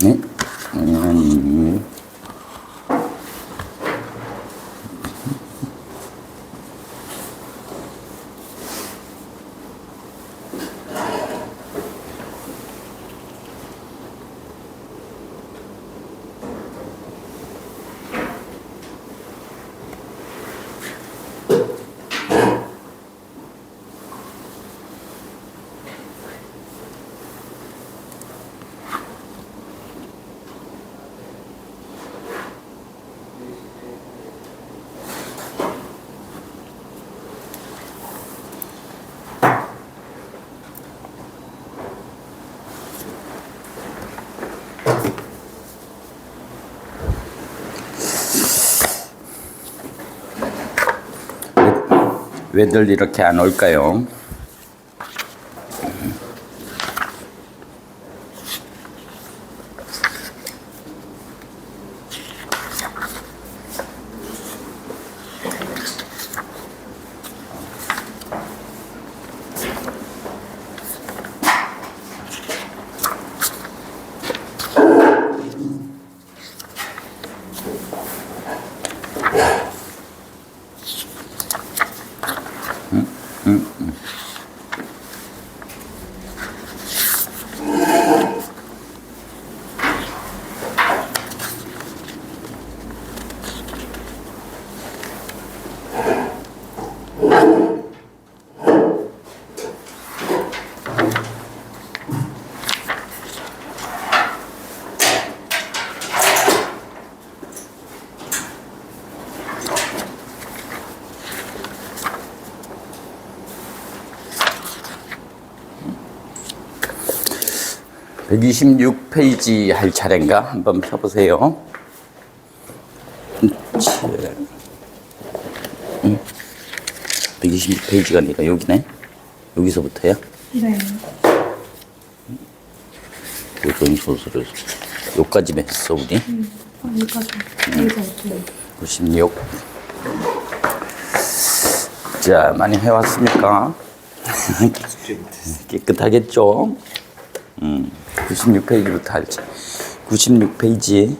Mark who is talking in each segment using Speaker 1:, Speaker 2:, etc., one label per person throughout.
Speaker 1: 네? 아니. 왜들 이렇게 안 올까요? (126페이지) 할 차례인가? 한번 펴보세요. 126페이지가 아니라 여기네? 여기서부터야?
Speaker 2: 네.
Speaker 1: 어떤 소설을 여기까지 했어 우리?
Speaker 2: 여기까지. 여기서 어떻게?
Speaker 1: 96. 자, 많이 해왔습니까? 깨끗하겠죠? 96페이지부터 할지. 96페이지.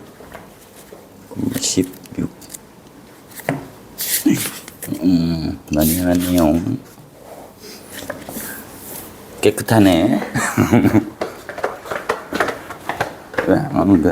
Speaker 1: 96. 많이 해왔네요. 깨끗하네. 왜 안 하는데?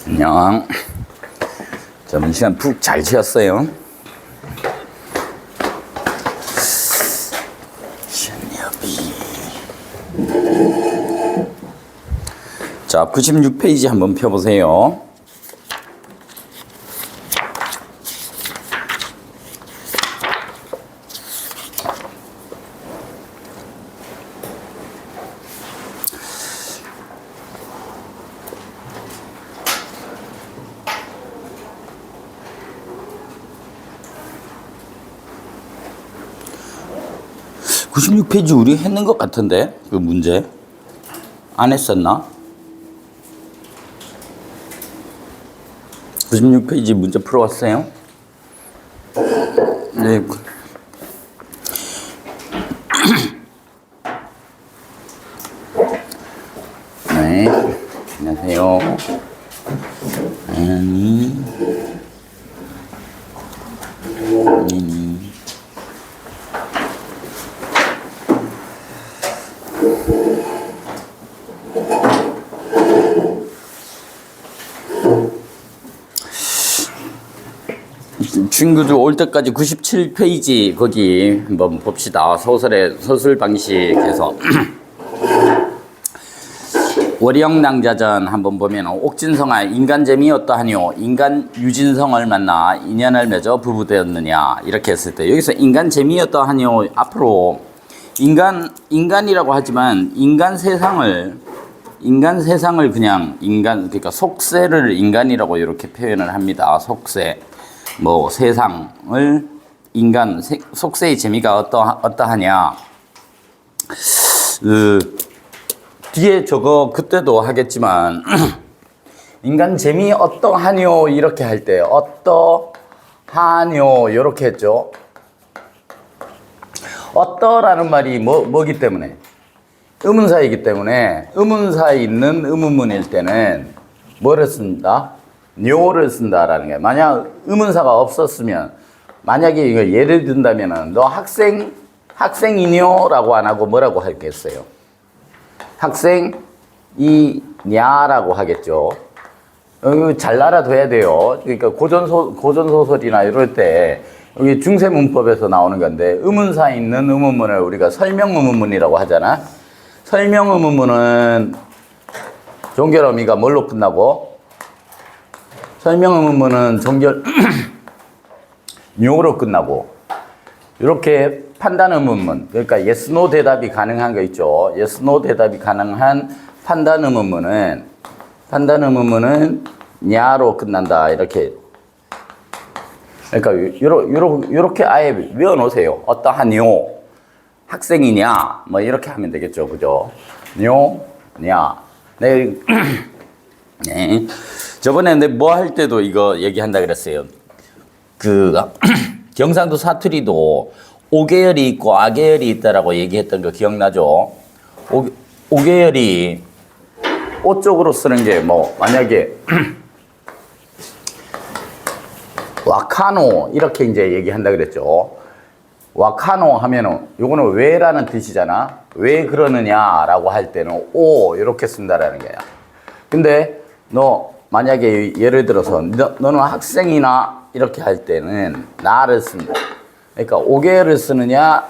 Speaker 1: 안녕. 점심시간 푹 잘 쉬었어요. 자, 96페이지 한번 펴보세요. (96페이지) 우리 했는 것 같은데 그 문제 안 했었나? 96페이지 문제 풀어왔어요? 네. 네. 안녕하세요. 친구들 올 때까지 97페이지 거기 한번 봅시다. 소설의 서술 방식에서 월영낭자전 한번 보면 옥진성아 인간 재미 어떠하뇨? 인간 유진성을 만나 인연을 맺어 부부되었느냐? 이렇게 했을 때 여기서 인간 재미 어떠하뇨? 앞으로 인간이라고 하지만 인간 세상을 그냥 그러니까 속세를 인간이라고 이렇게 표현을 합니다. 속세 뭐 세상을 속세의 재미가 어떠하냐? 뒤에 저거 그때도 하겠지만 인간 재미 어떠하뇨 이렇게 할 때 어떠하뇨 이렇게 했죠. 어떠라는 말이 뭐기 때문에 의문사이기 때문에 의문사에 있는 의문문일 때는 뭐를 쓴다? 뇨를 쓴다라는 거예요. 만약 의문사가 없었으면 만약에 이거 예를 든다면은 너 학생이뇨라고 안 하고 뭐라고 하겠어요? 학생이냐라고 하겠죠. 잘 알아둬야 돼요. 그러니까 고전소설이나 이럴 때 여기 중세문법에서 나오는 건데 의문사에 있는 의문문을 우리가 설명의문문이라고 하잖아. 설명의문문은 종결어미가 뭘로 끝나고 설명의문문은 뇨로 끝나고 이렇게 판단의문문 그러니까 yes, no 대답이 가능한 거 있죠. yes, no 대답이 가능한 판단의문문은 냐로 끝난다 이렇게 그러니까 요렇게 아예 외워놓으세요. 어떠하뇨 학생이냐 뭐 이렇게 하면 되겠죠. 그죠? 냐 네. 네. 저번에 뭐 할 때도 이거 얘기한다 그랬어요. 경상도 사투리도 오계열이 있고 아계열이 있다라고 얘기했던 거 기억나죠? 오계열이 오 쪽으로 쓰는 게 뭐 만약에 와카노 이렇게 이제 얘기한다 그랬죠. 와카노 하면은 요거는 왜라는 뜻이잖아. 왜 그러느냐라고 할 때는 오 이렇게 쓴다라는 거야. 근데 너 만약에 예를 들어서 너는 학생이나 이렇게 할 때는 나를 쓴다. 그러니까 오계열을 쓰느냐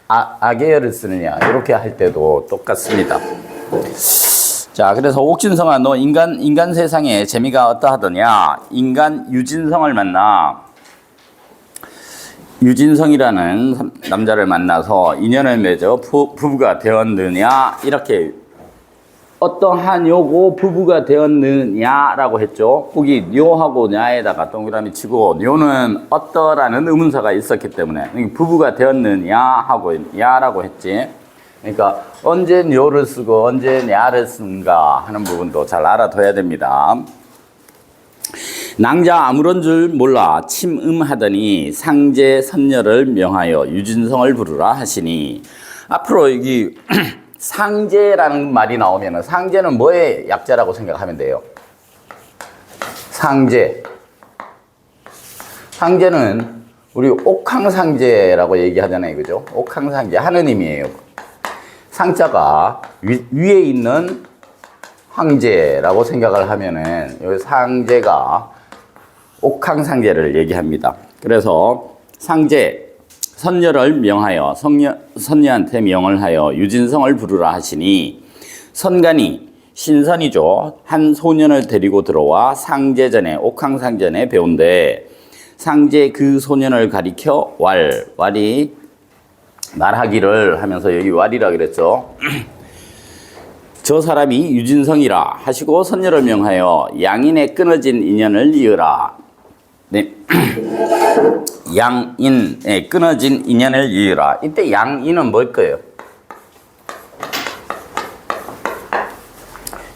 Speaker 1: 아계열을 쓰느냐 이렇게 할 때도 똑같습니다. 자, 그래서 옥진성아 너 인간 세상에 재미가 어떠하더냐? 인간 유진성을 만나 유진성이라는 남자를 만나서 인연을 맺어 부부가 되었느냐? 이렇게 어떠하뇨고 부부가 되었느냐라고 했죠. 거기 뇨하고 냐에다가 동그라미 치고 뇨는 어떠라는 의문사가 있었기 때문에 부부가 되었느냐 하고 야라고 했지. 그러니까 언제 뇨를 쓰고 언제 냐를 쓴가 하는 부분도 잘 알아둬야 됩니다. 낭자 아무런 줄 몰라 침음하더니 상제 선녀를 명하여 유진성을 부르라 하시니 앞으로 여기 상제라는 말이 나오면 상제는 뭐의 약자라고 생각하면 돼요? 상제는 우리 옥황상제라고 얘기하잖아요. 그죠? 옥황상제 하느님이에요. 상자가 위에 있는 황제라고 생각을 하면은 여기 상제가 옥황상제를 얘기합니다. 그래서 상제 선녀를 명하여 선녀한테 명을 하여 유진성을 부르라 하시니 선간이 신선이죠. 한 소년을 데리고 들어와 상제전에 옥황상전에 배운데 상제 그 소년을 가리켜 왈이 말하기를 하면서 여기 왈이라 그랬죠. 저 사람이 유진성이라 하시고 선녀를 명하여 양인의 끊어진 인연을 이으라. 네. 양인의 끊어진 인연을 이으라. 이때 양인은 뭘 거예요?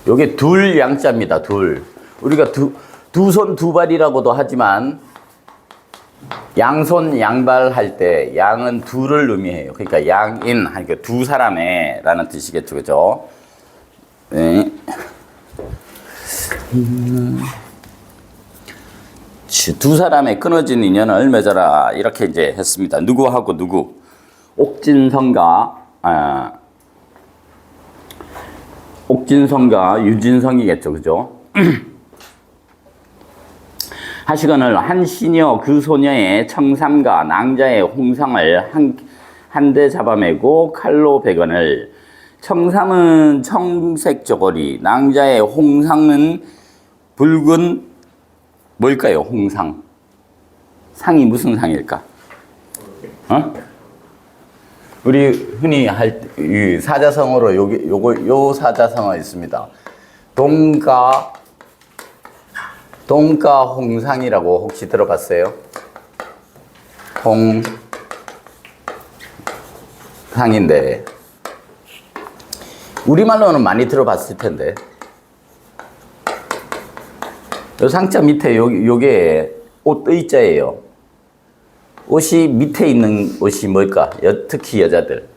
Speaker 1: 요게 둘 양자입니다. 둘. 우리가 두 손 두 발이라고도 하지만 양손 양발 할 때 양은 둘을 의미해요. 그러니까 양인 하니까 두 사람의 라는 뜻이겠죠. 그죠? 네. 두 사람의 끊어진 인연을 맺어라 이렇게 이제 했습니다. 누구하고 누구? 옥진성과 유진성이겠죠, 그죠? 하시거늘 한 시녀 그 소녀의 청삼과 낭자의 홍상을 한 대 잡아매고 칼로 베거늘. 청삼은 청색 저고리, 낭자의 홍상은 붉은 뭘까요? 홍상. 상이 무슨 상일까? 어? 우리 흔히 할 이 사자성어로 요 사자성어 있습니다. 동가 홍상이라고 혹시 들어봤어요? 홍상인데 우리말로는 많이 들어봤을 텐데 요 상자 밑에 요게 옷 의자예요. 옷이 밑에 있는 옷이 뭘까? 특히 여자들.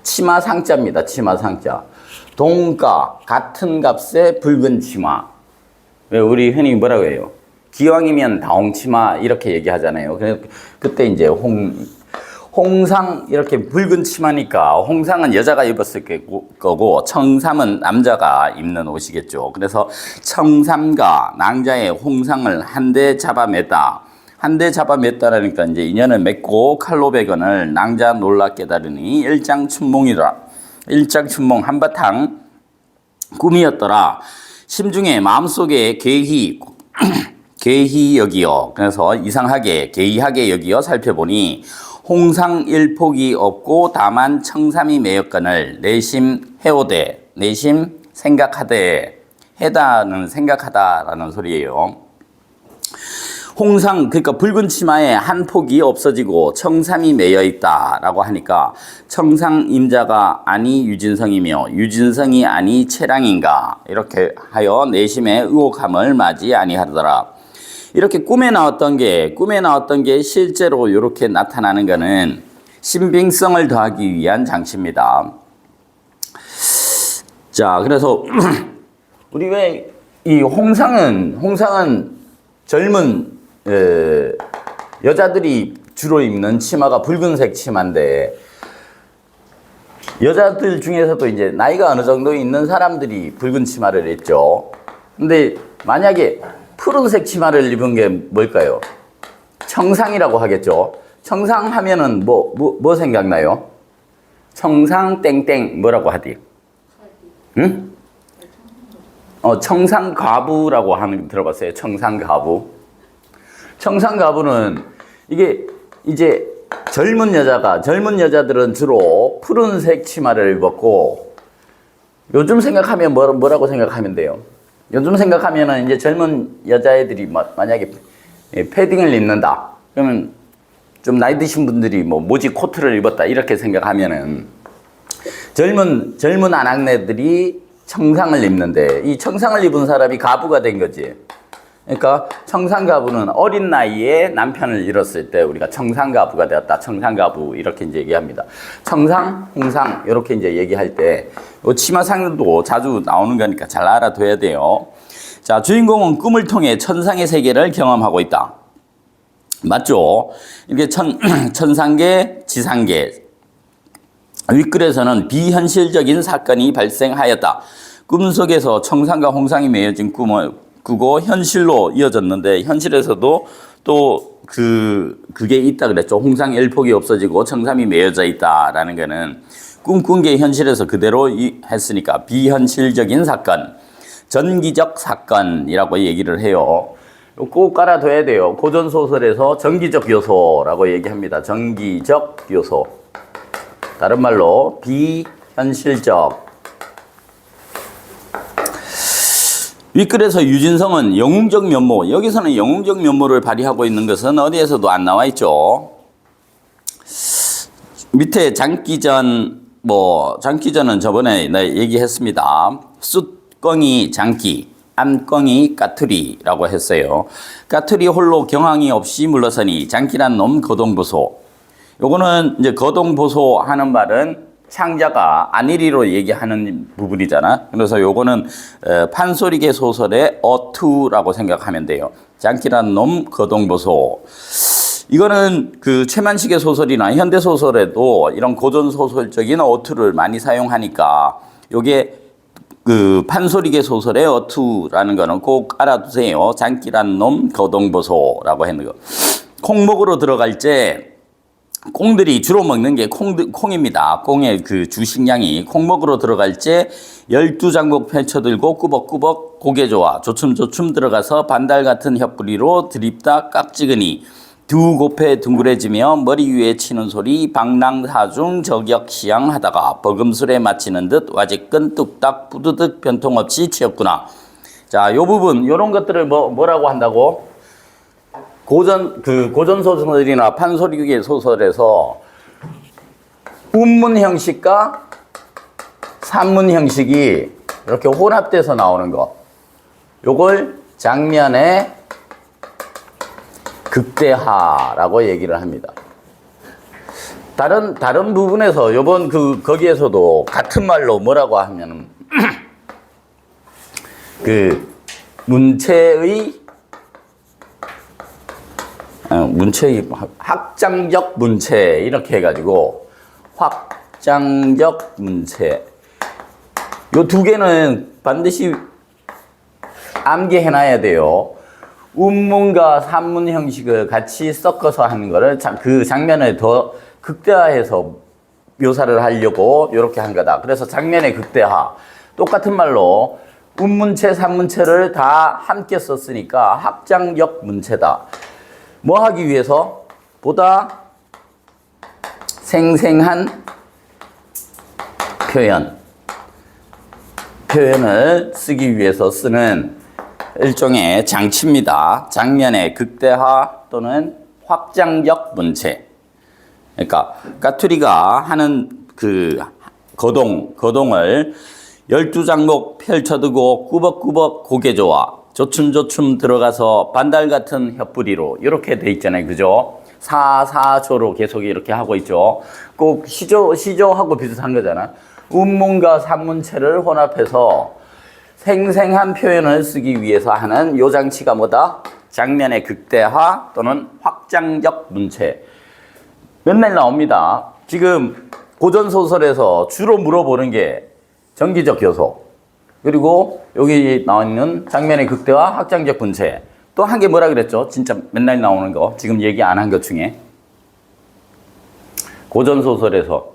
Speaker 1: 치마 상자입니다. 치마 상자. 동가, 같은 값에 붉은 치마. 왜 우리 흔히 뭐라고 해요? 기왕이면 다홍치마 이렇게 얘기하잖아요. 그때 이제 홍상 이렇게 붉은 치마니까 홍상은 여자가 입었을 거고 청삼은 남자가 입는 옷이겠죠. 그래서 청삼과 낭자의 홍상을 한 대 잡아맸다. 한 대 잡아맸다라니까 이제 인연을 맺고 칼로 베건을 낭자 놀라 깨달으니 일장춘몽이더라. 일장춘몽 한바탕 꿈이었더라. 심중에 마음속에 괴히 여기어. 그래서 이상하게 괴이하게 여기어 살펴보니 홍상 일폭이 없고 다만 청삼이 매였거늘 내심 해오되. 내심 생각하되. 해다는 생각하다라는 소리예요. 홍상, 그러니까 붉은 치마에 한 폭이 없어지고 청삼이 매여 있다라고 하니까 청상 임자가 아니 유진성이며 유진성이 아니 채랑인가 이렇게 하여 내심의 의혹함을 맞이 아니하더라. 이렇게 꿈에 나왔던 게 실제로 이렇게 나타나는 것은 신빙성을 더하기 위한 장치입니다. 자, 그래서 우리 왜 이 홍상은 젊은 여자들이 주로 입는 치마가 붉은색 치마인데 여자들 중에서도 이제 나이가 어느 정도 있는 사람들이 붉은 치마를 입죠. 근데 만약에 푸른색 치마를 입은 게 뭘까요? 청상이라고 하겠죠. 청상 하면은 뭐 생각나요? 청상 땡땡 뭐라고 하디? 응? 청상가부라고 하는 거 들어봤어요? 청상가부. 청상가부는 이게 이제 젊은 여자들은 주로 푸른색 치마를 입었고 요즘 생각하면 뭐라고 생각하면 돼요? 요즘 생각하면은 이제 젊은 여자애들이 만약에 패딩을 입는다. 그러면 좀 나이 드신 분들이 모지 코트를 입었다 이렇게 생각하면은 젊은 아낙네들이 청상을 입는데 이 청상을 입은 사람이 가부가 된 거지. 그러니까 청상가부는 어린 나이에 남편을 잃었을 때 우리가 청상가부가 되었다. 청상가부 이렇게 이제 얘기합니다. 청상, 홍상 이렇게 이제 얘기할 때 치마상도 자주 나오는 거니까 잘 알아둬야 돼요. 자, 주인공은 꿈을 통해 천상의 세계를 경험하고 있다. 맞죠? 이게 천상계, 지상계. 윗글에서는 비현실적인 사건이 발생하였다. 꿈속에서 청상과 홍상이 매여진 꿈을 꾸고 현실로 이어졌는데 현실에서도 또 그게 있다 그랬죠. 홍상 일폭이 없어지고 청삼이 매여져 있다라는 거는 꿈꾼 게 현실에서 그대로 했으니까 비현실적인 사건, 전기적 사건이라고 얘기를 해요. 꼭 깔아둬야 돼요. 고전소설에서 전기적 요소라고 얘기합니다. 전기적 요소. 다른 말로 비현실적. 윗글에서 유진성은 영웅적 면모, 여기서는 영웅적 면모를 발휘하고 있는 것은 어디에서도 안 나와 있죠. 밑에 장기전은 저번에 얘기했습니다. 숫껑이 장기, 암껑이 까투리라고 했어요. 까투리 홀로 경황이 없이 물러서니 장기란 놈 거동보소. 요거는 이제 거동보소 하는 말은 창자가 안일이로 얘기하는 부분이잖아. 그래서 요거는 판소리계 소설의 어투라고 생각하면 돼요. 장기란 놈 거동보소. 이거는 그 최만식의 소설이나 현대 소설에도 이런 고전 소설적인 어투를 많이 사용하니까 요게 그 판소리계 소설의 어투라는 거는 꼭 알아두세요. 장기란 놈 거동보소라고 했는 거. 콩 먹으러 들어갈 때 콩들이 주로 먹는 게 콩입니다. 콩의 그 주식량이 콩 먹으러 들어갈 때 12장목 펼쳐들고 꾸벅꾸벅 고개 좋아 조춤조춤 들어가서 반달 같은 혀뿌리로 드립다 깍지근이 두 곱해 둥그레지며 머리 위에 치는 소리 방랑사중 저격시양 하다가 버금술에 맞히는 듯 와지끈 뚝딱 부드득 변통 없이 치었구나. 자, 요 부분 요런 것들을 뭐라고 한다고? 고전 소설이나 판소리계 소설에서 운문 형식과 산문 형식이 이렇게 혼합돼서 나오는 거. 요걸 장면의 극대화라고 얘기를 합니다. 다른 부분에서 요번 거기에서도 같은 말로 뭐라고 하면은 그 문체의 확장적 문체 이렇게 해가지고 확장적 문체 요 두 개는 반드시 암기해놔야 돼요. 운문과 산문 형식을 같이 섞어서 하는 거를 그 장면을 더 극대화해서 묘사를 하려고 이렇게 한 거다. 그래서 장면의 극대화. 똑같은 말로 운문체, 산문체를 다 함께 썼으니까 확장적 문체다. 뭐 하기 위해서? 보다 생생한 표현을 쓰기 위해서 쓰는 일종의 장치입니다. 장면의 극대화 또는 확장적 문체. 그러니까 까투리가 하는 그 거동을 12장목 펼쳐두고 꾸벅꾸벅 고개 좋아 조춤조춤 들어가서 반달 같은 혀뿌리로 이렇게 돼 있잖아요. 그죠? 사조로 계속 이렇게 하고 있죠. 꼭 시조하고 비슷한 거잖아. 운문과 산문체를 혼합해서 생생한 표현을 쓰기 위해서 하는 요 장치가 뭐다? 장면의 극대화 또는 확장적 문체. 맨날 나옵니다. 지금 고전소설에서 주로 물어보는 게 정기적 요소, 그리고 여기 나와 있는 장면의 극대화, 확장적 문체. 또 한 게 뭐라 그랬죠? 진짜 맨날 나오는 거, 지금 얘기 안 한 것 중에. 고전소설에서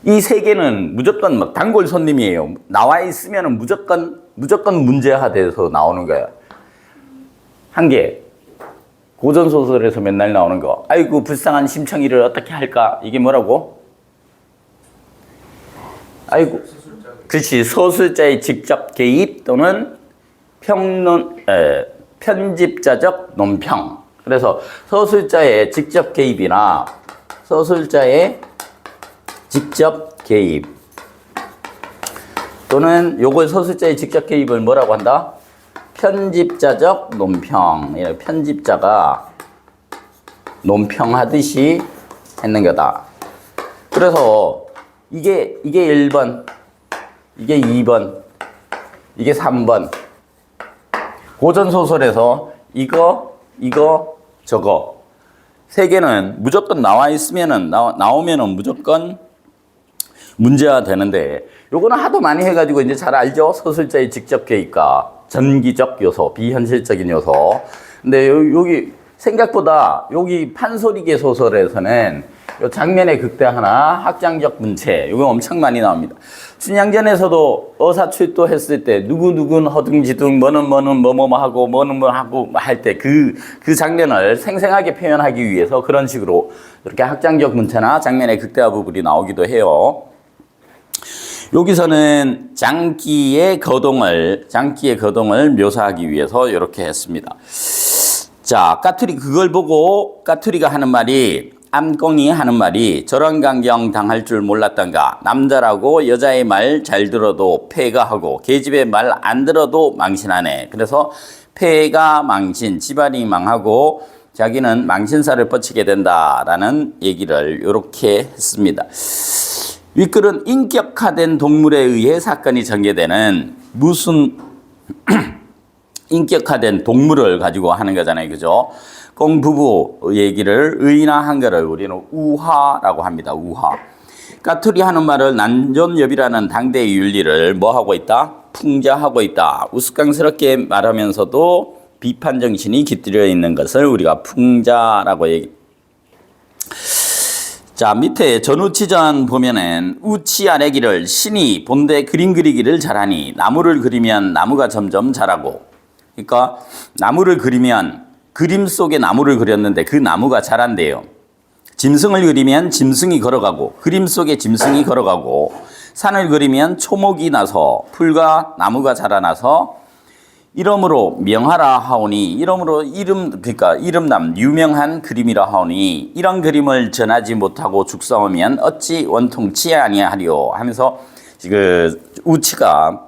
Speaker 1: 이 세 개는 무조건 막 단골 손님이에요. 나와 있으면 무조건 문제화돼서 나오는 거야. 한 개. 고전소설에서 맨날 나오는 거. 아이고, 불쌍한 심청이를 어떻게 할까? 이게 뭐라고? 아이고. 그렇지. 서술자의 직접 개입 또는 편집자적 논평. 그래서 서술자의 직접 개입이나 서술자의 직접 개입 또는 요걸 서술자의 직접 개입을 뭐라고 한다? 편집자적 논평. 편집자가 논평하듯이 했는 거다. 그래서 이게 1번, 이게 2번, 이게 3번. 고전소설에서 이거, 저거. 세 개는 무조건 나와 있으면은, 나오면은 무조건 문제가 되는데, 요거는 하도 많이 해가지고 이제 잘 알죠? 서술자의 직접 개입과 전기적 요소, 비현실적인 요소. 근데 여기 생각보다 여기 판소리계 소설에서는 요 장면의 극대화나 확장적 문체, 요거 엄청 많이 나옵니다. 춘향전에서도 어사출도 했을 때 누구누군 허둥지둥 뭐는 하고 할 때 그 장면을 생생하게 표현하기 위해서 그런 식으로 이렇게 확장적 문체나 장면의 극대화 부분이 나오기도 해요. 여기서는 장기의 거동을 묘사하기 위해서 이렇게 했습니다. 자, 까투리 그걸 보고 까투리가 하는 말이, 암꽁이 하는 말이 저런 강경 당할 줄 몰랐던가. 남자라고 여자의 말 잘 들어도 폐가 하고 계집의 말 안 들어도 망신하네. 그래서 폐가 망신, 집안이 망하고 자기는 망신살을 뻗치게 된다라는 얘기를 이렇게 했습니다. 윗글은 인격화된 동물에 의해 사건이 전개되는 무슨 인격화된 동물을 가지고 하는 거잖아요. 그죠? 꽁부부 얘기를 의인화한 거를 우리는 우화라고 합니다. 우화. 까투리 하는 말을 난전엽이라는 당대의 윤리를 뭐 하고 있다? 풍자하고 있다. 우스꽝스럽게 말하면서도 비판 정신이 깃들여 있는 것을 우리가 풍자라고 얘기. 자, 밑에 전우치전 보면은 우치 아래기를 신이 본데 그림 그리기를 잘하니 나무를 그리면 나무가 점점 자라고. 그러니까 나무를 그리면 그림 속에 나무를 그렸는데 그 나무가 자란대요. 짐승을 그리면 짐승이 걸어가고 그림 속에 짐승이 걸어가고 산을 그리면 초목이 나서 풀과 나무가 자라나서 이름으로 명하라 하오니 이름으로 그러니까 이름남 유명한 그림이라 하오니 이런 그림을 전하지 못하고 죽사오면 어찌 원통치 아니하리요 하면서 그 우치가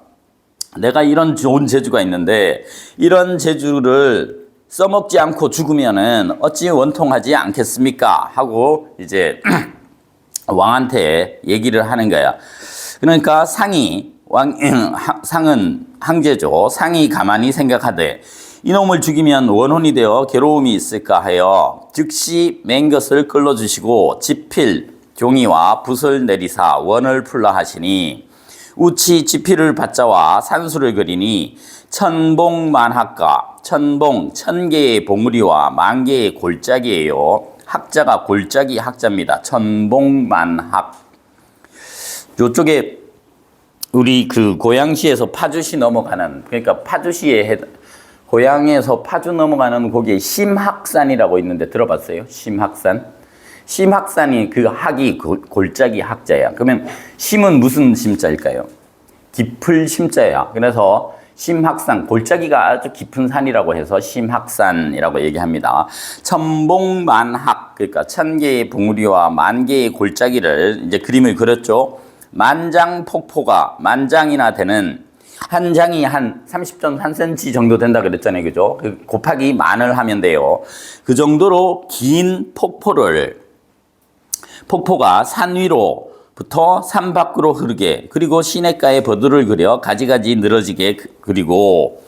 Speaker 1: 내가 이런 좋은 재주가 있는데 이런 재주를 써먹지 않고 죽으면은 어찌 원통하지 않겠습니까 하고 이제 왕한테 얘기를 하는 거야. 그러니까 상은 항제죠. 상이 가만히 생각하되 이놈을 죽이면 원혼이 되어 괴로움이 있을까 하여 즉시 맨 것을 끌어주시고 지필 종이와 붓을 내리사 원을 풀라 하시니 우치 지필을 받자와 산수를 그리니 천봉만학과 천봉 천개의 봉우리와 만개의 골짜기예요. 학자가 골짜기 학자입니다. 천봉만학. 요쪽에 우리 그 고양시에서 파주시 넘어가는 그러니까 파주시에 고양에서 파주 넘어가는 거기에 심학산이라고 있는데 들어봤어요? 심학산? 심학산이 그 학이 골짜기 학자야. 그러면 심은 무슨 심자일까요? 깊을 심자야. 그래서 심학산, 골짜기가 아주 깊은 산이라고 해서 심학산이라고 얘기합니다. 천봉만학, 그러니까 천개의 봉우리와 만개의 골짜기를 이제 그림을 그렸죠. 만장폭포가 만장이나 되는 한 장이 한 30전 1cm 정도 된다 그랬잖아요. 그죠? 곱하기 만을 하면 돼요. 그 정도로 긴 폭포가 산 위로부터 산 밖으로 흐르게 그리고 시냇가에 버들을 그려 가지가지 늘어지게 그리고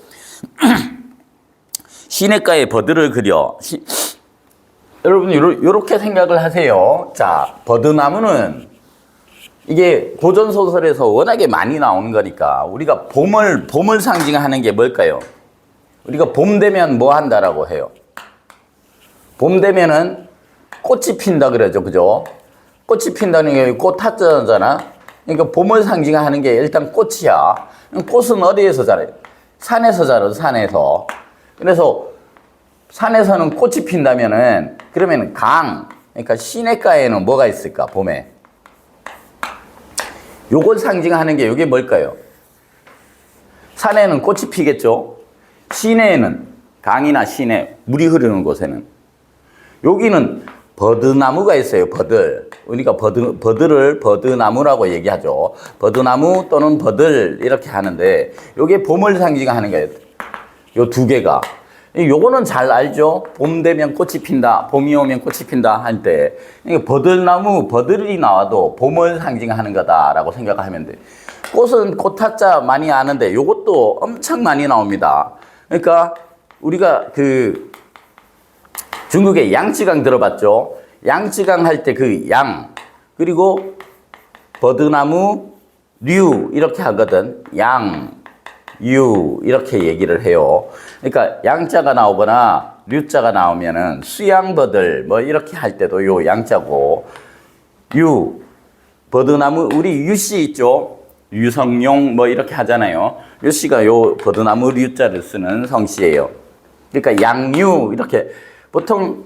Speaker 1: 시냇가에 버들을 그려 여러분 요렇게 생각을 하세요. 자, 버드나무는 이게 고전소설에서 워낙에 많이 나오는 거니까 우리가 봄을 상징하는 게 뭘까요? 우리가 봄 되면 뭐 한다라고 해요? 봄 되면은 꽃이 핀다 그러죠. 그죠? 꽃이 핀다는 게 꽃하잖아. 그러니까 봄을 상징하는 게 일단 꽃이야. 꽃은 어디에서 자라요? 산에서 자라요. 산에서. 그래서 산에서는 꽃이 핀다면은 그러면 그러니까 시냇가에는 뭐가 있을까? 봄에. 요걸 상징하는 게 이게 뭘까요? 산에는 꽃이 피겠죠? 시내에는 강이나 시내 물이 흐르는 곳에는 여기는 버드나무가 있어요. 버들. 우리가 버들을 버드나무라고 얘기하죠. 버드나무 또는 버들 이렇게 하는데 요게 봄을 상징하는 거예요. 요 두 개가. 요거는 잘 알죠? 봄 되면 꽃이 핀다. 봄이 오면 꽃이 핀다 할 때. 버들나무, 버들이 나와도 봄을 상징하는 거다라고 생각하면 돼. 꽃은 꽃하자 많이 아는데 요것도 엄청 많이 나옵니다. 그러니까 우리가 그 중국의 양쯔강 들어봤죠? 양쯔강 할 때 그 양, 그리고 버드나무, 류 이렇게 하거든. 양, 유 이렇게 얘기를 해요. 그러니까 양자가 나오거나 류자가 나오면은 수양버들 뭐 이렇게 할 때도 요 양자고 유 버드나무 우리 유씨 있죠. 유성룡 뭐 이렇게 하잖아요. 유씨가 요 버드나무 류자를 쓰는 성씨예요. 그러니까 양유 이렇게 보통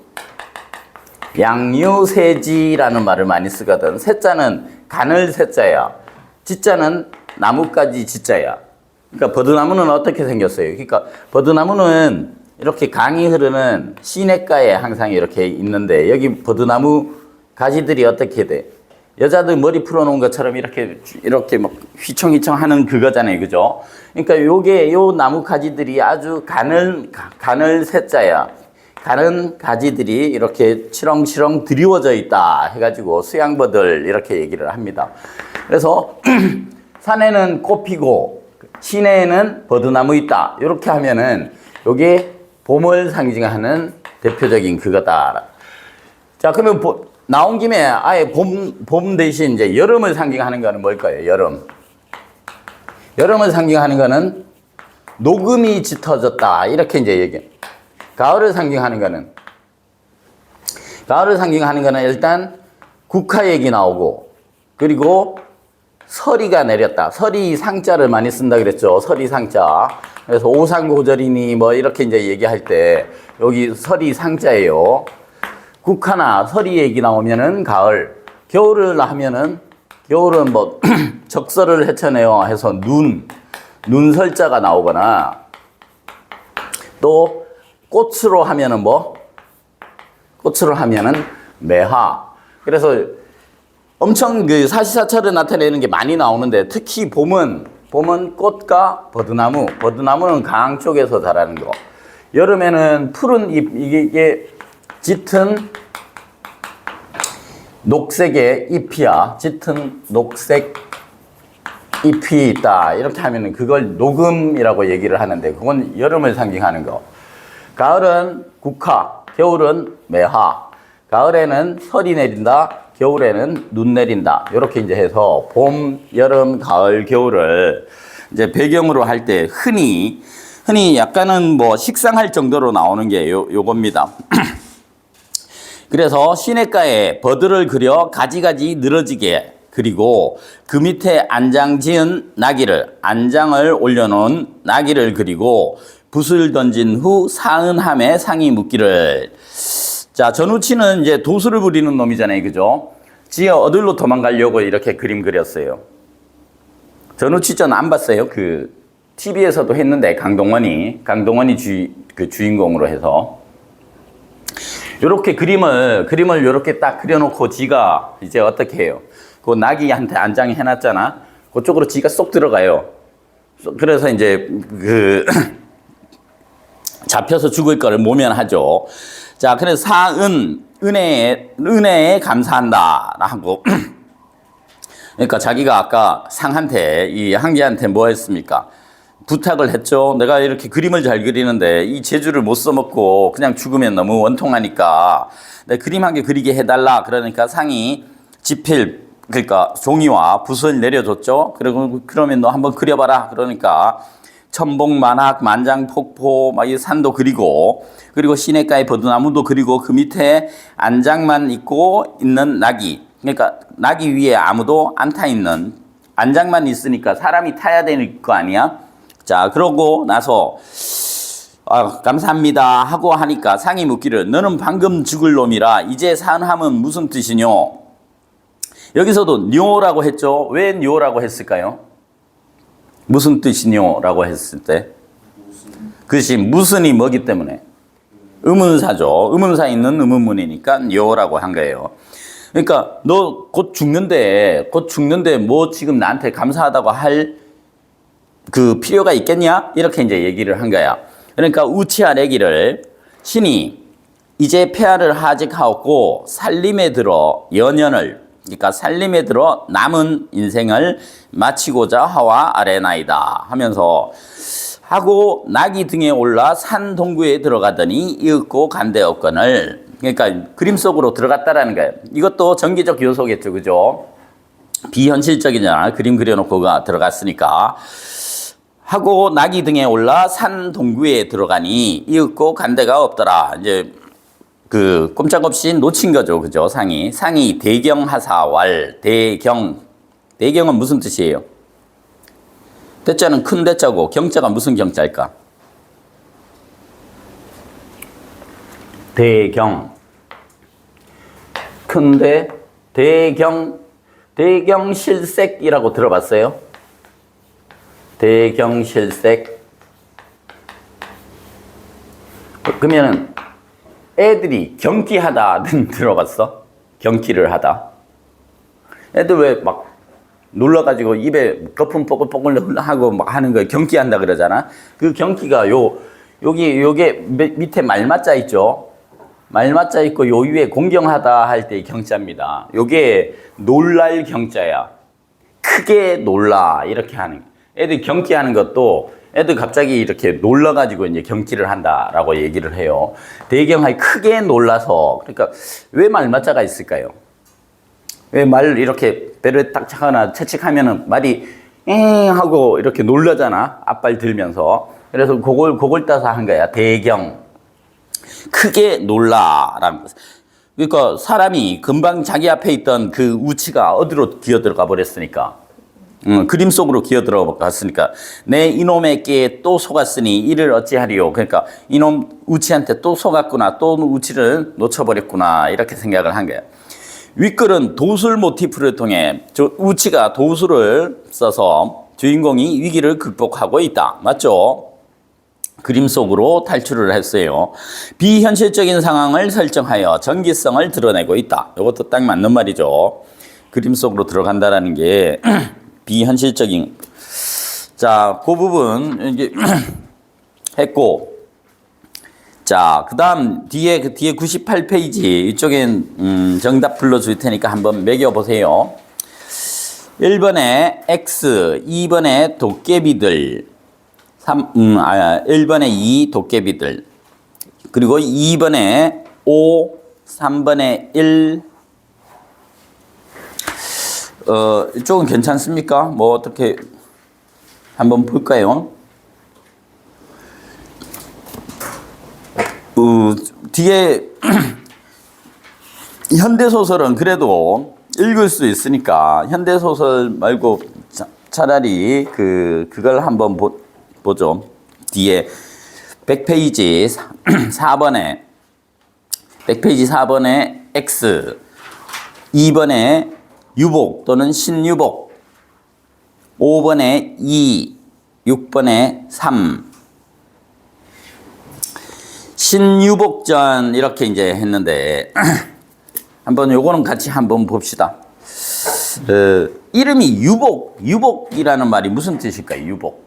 Speaker 1: 양유세지라는 말을 많이 쓰거든. 세자는 가늘 세자야. 지자는 나뭇가지 지자야. 그러니까 버드나무는 어떻게 생겼어요? 그러니까 버드나무는 이렇게 강이 흐르는 시냇가에 항상 이렇게 있는데 여기 버드나무 가지들이 어떻게 돼? 여자들 머리 풀어놓은 것처럼 이렇게 막 휘청휘청 하는 그거잖아요. 그죠? 그러니까 요 나무 가지들이 아주 가늘 새자야. 가는 가지들이 이렇게 치렁치렁 드리워져 있다 해가지고 수양버들 이렇게 얘기를 합니다. 그래서 산에는 꽃 피고 시내에는 버드나무 있다. 이렇게 하면은 요게 봄을 상징하는 대표적인 그거다. 자, 그러면 나온 김에 아예 봄 대신 이제 여름을 상징하는 거는 뭘까요? 여름. 여름을 상징하는 거는 녹음이 짙어졌다. 이렇게 이제 얘기해. 가을을 상징하는 거는 일단 국화 얘기 나오고, 그리고 서리가 내렸다. 서리 상자를 많이 쓴다 그랬죠. 서리 상자. 그래서 오상고절이니 뭐 이렇게 이제 얘기할 때 여기 서리 상자예요. 국화나 서리 얘기 나오면은 가을. 겨울을 하면은 겨울은 뭐 적설을 헤쳐내어 해서 눈설자가 나오거나, 또 꽃으로 하면은 뭐? 꽃으로 하면은 매화. 그래서 엄청 그 사시사철을 나타내는 게 많이 나오는데, 특히 봄은 꽃과 버드나무는 강 쪽에서 자라는 거. 여름에는 푸른 잎, 이게 짙은 녹색의 잎이야. 짙은 녹색 잎이 있다. 이렇게 하면은 그걸 녹음이라고 얘기를 하는데, 그건 여름을 상징하는 거. 가을은 국화, 겨울은 매화. 가을에는 설이 내린다. 겨울에는 눈 내린다. 이렇게 이제 해서 봄, 여름, 가을, 겨울을 이제 배경으로 할 때 흔히 약간은 뭐 식상할 정도로 나오는 게 요겁니다. 그래서 시냇가에 버드를 그려 가지가지 늘어지게, 그리고 그 밑에 안장 지은 나귀를, 안장을 올려놓은 나귀를 그리고 붓을 던진 후 사은함에 상이 묻기를. 자, 전우치는 이제 도수를 부리는 놈이잖아요. 그죠? 지가 어디로 도망가려고 이렇게 그림 그렸어요. 전우치전 안 봤어요? 그 TV에서도 했는데, 강동원이 주인공으로 해서 요렇게 그림을 요렇게 딱 그려놓고 지가 이제 어떻게 해요? 그 나귀한테 안장해 놨잖아. 그쪽으로 지가 쏙 들어가요. 그래서 이제 그 잡혀서 죽을 거를 모면하죠. 자, 그래서 은혜에 감사한다 하고 그러니까 자기가 아까 상한테, 이 항제한테 뭐 했습니까? 부탁을 했죠. 내가 이렇게 그림을 잘 그리는데 이 재주를 못 써먹고 그냥 죽으면 너무 원통하니까 내가 그림 한 개 그리게 해달라. 그러니까 상이 지필, 그러니까 종이와 붓을 내려줬죠. 그러면 너 한번 그려봐라. 그러니까 천복만학, 만장폭포, 막 이 산도 그리고 시냇가의 버드나무도 그리고 그 밑에 안장만 있고 있는 나귀. 그러니까 나귀 위에 아무도 안 타 있는, 안장만 있으니까 사람이 타야 될 거 아니야? 자, 그러고 나서 감사합니다 하고 하니까 상이 묻기를 너는 방금 죽을 놈이라 이제 산함은 무슨 뜻이뇨? 여기서도 뇨라고 했죠. 왜 뇨라고 했을까요? 무슨 뜻이뇨라고 했을 때? 그것이 무슨이 뭐기 때문에? 의문사죠. 의문사 있는 의문문이니까 뇨라고 한 거예요. 그러니까 너 곧 죽는데 뭐 지금 나한테 감사하다고 할 그 필요가 있겠냐? 이렇게 이제 얘기를 한 거야. 그러니까 우치아래기를 신이 이제 폐하를 하직하였고 살림에 들어 연연을, 그러니까 살림에 들어 남은 인생을 마치고자 하와 아레나이다 하면서 하고 나귀 등에 올라 산 동구에 들어가더니 이윽고 간대었거늘. 그러니까 그림 속으로 들어갔다라는 거예요. 이것도 전기적 요소겠죠. 그죠? 비현실적이잖아. 그림 그려놓고가 들어갔으니까. 하고 나귀 등에 올라 산 동구에 들어가니 이윽고 간데가 없더라. 이제 그 꼼짝없이 놓친 거죠. 그죠? 상이 대경하사왈. 대경은 무슨 뜻이에요? 대자는 큰 대자고 경자가 무슨 경자일까? 대경. 큰데 대경실색이라고 들어봤어요? 대경실색. 그러면은 애들이 경기하다는 들어봤어? 경기를 하다. 애들 왜 막 놀라가지고 입에 거품 뽀글뽀글 하고 막 하는 거 경기한다 그러잖아. 그 경기가 요게 밑에 말맞자 있죠. 말맞자 있고 요 위에 공경하다 할 때 경자입니다. 요게 놀랄 경자야. 크게 놀라 이렇게 하는. 애들이 경기하는 것도 애들 갑자기 이렇게 놀라가지고 이제 경기를 한다라고 얘기를 해요. 대경하이 크게 놀라서, 그러니까 왜 말맞자가 있을까요? 왜 말 이렇게 배를 딱 차거나 채찍하면은 말이 엥 하고 이렇게 놀라잖아. 앞발 들면서. 그래서 그걸 따서 한 거야. 대경. 크게 놀라라는 것. 그러니까 사람이 금방 자기 앞에 있던 그 우치가 어디로 기어들어가 버렸으니까. 그림 속으로 기어들어갔으니까 내 이놈의 깨에 또 속았으니 이를 어찌하리요. 그러니까 이놈 우치한테 또 속았구나. 또 우치를 놓쳐버렸구나. 이렇게 생각을 한 거야. 윗글은 도술 모티프를 통해 우치가 도술을 써서 주인공이 위기를 극복하고 있다. 맞죠? 그림 속으로 탈출을 했어요. 비현실적인 상황을 설정하여 전기성을 드러내고 있다. 이것도 딱 맞는 말이죠. 그림 속으로 들어간다라는 게 비현실적인. 자, 그 부분 이제 했고. 자, 그다음 뒤에 98페이지 이쪽엔 정답 불러줄 테니까 한번 매겨보세요. 1번에 X, 2번에 도깨비들, 1번에 2 도깨비들, 그리고 2번에 5, 3번에 1. 이쪽은 괜찮습니까? 뭐 어떻게 한번 볼까요? 뒤에 현대소설은 그래도 읽을 수 있으니까 현대소설 말고 차라리 그걸 한번 보죠. 뒤에 100페이지 4번에 100페이지 4번에 X, 2번에 유복 또는 신유복, 5번에 2, 6번에 3. 신유복전 이렇게 이제 했는데 한번 요거는 같이 한번 봅시다. 이름이 유복이라는 말이 무슨 뜻일까요? 유복.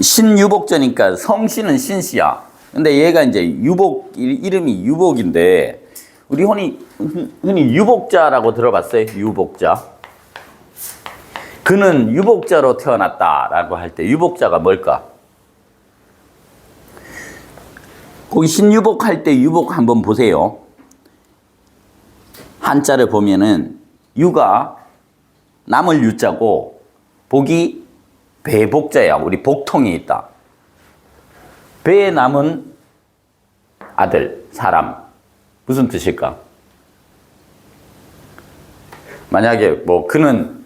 Speaker 1: 신유복전이니까 성씨는 신씨야. 근데 얘가 이제 이름이 유복인데 우리 흔히 유복자라고 들어봤어요? 유복자. 그는 유복자로 태어났다라고 할 때 유복자가 뭘까? 거기 신유복 할 때 유복 한번 보세요. 한자를 보면은 유가 남을 유자고 복이 배복자야. 우리 복통이 있다. 배에 남은 아들, 사람. 무슨 뜻일까? 만약에 뭐 그는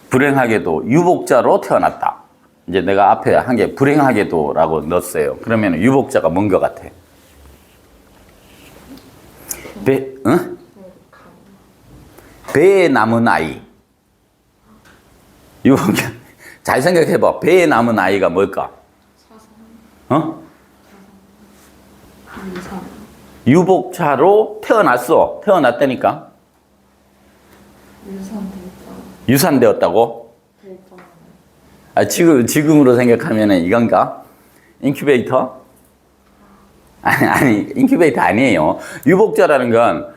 Speaker 1: 불행하게도 유복자로 태어났다. 이제 내가 앞에 한 게 불행하게도라고 넣었어요. 그러면 유복자가 뭔 것 같아? 응? 배에 남은 아이. 유복자. 잘 생각해봐. 배에 남은 아이가 뭘까? 어? 유복자로 태어났어. 태어났다니까? 유산되었다고? 지금으로 생각하면은 이건가? 인큐베이터? 아니, 인큐베이터 아니에요. 유복자라는 건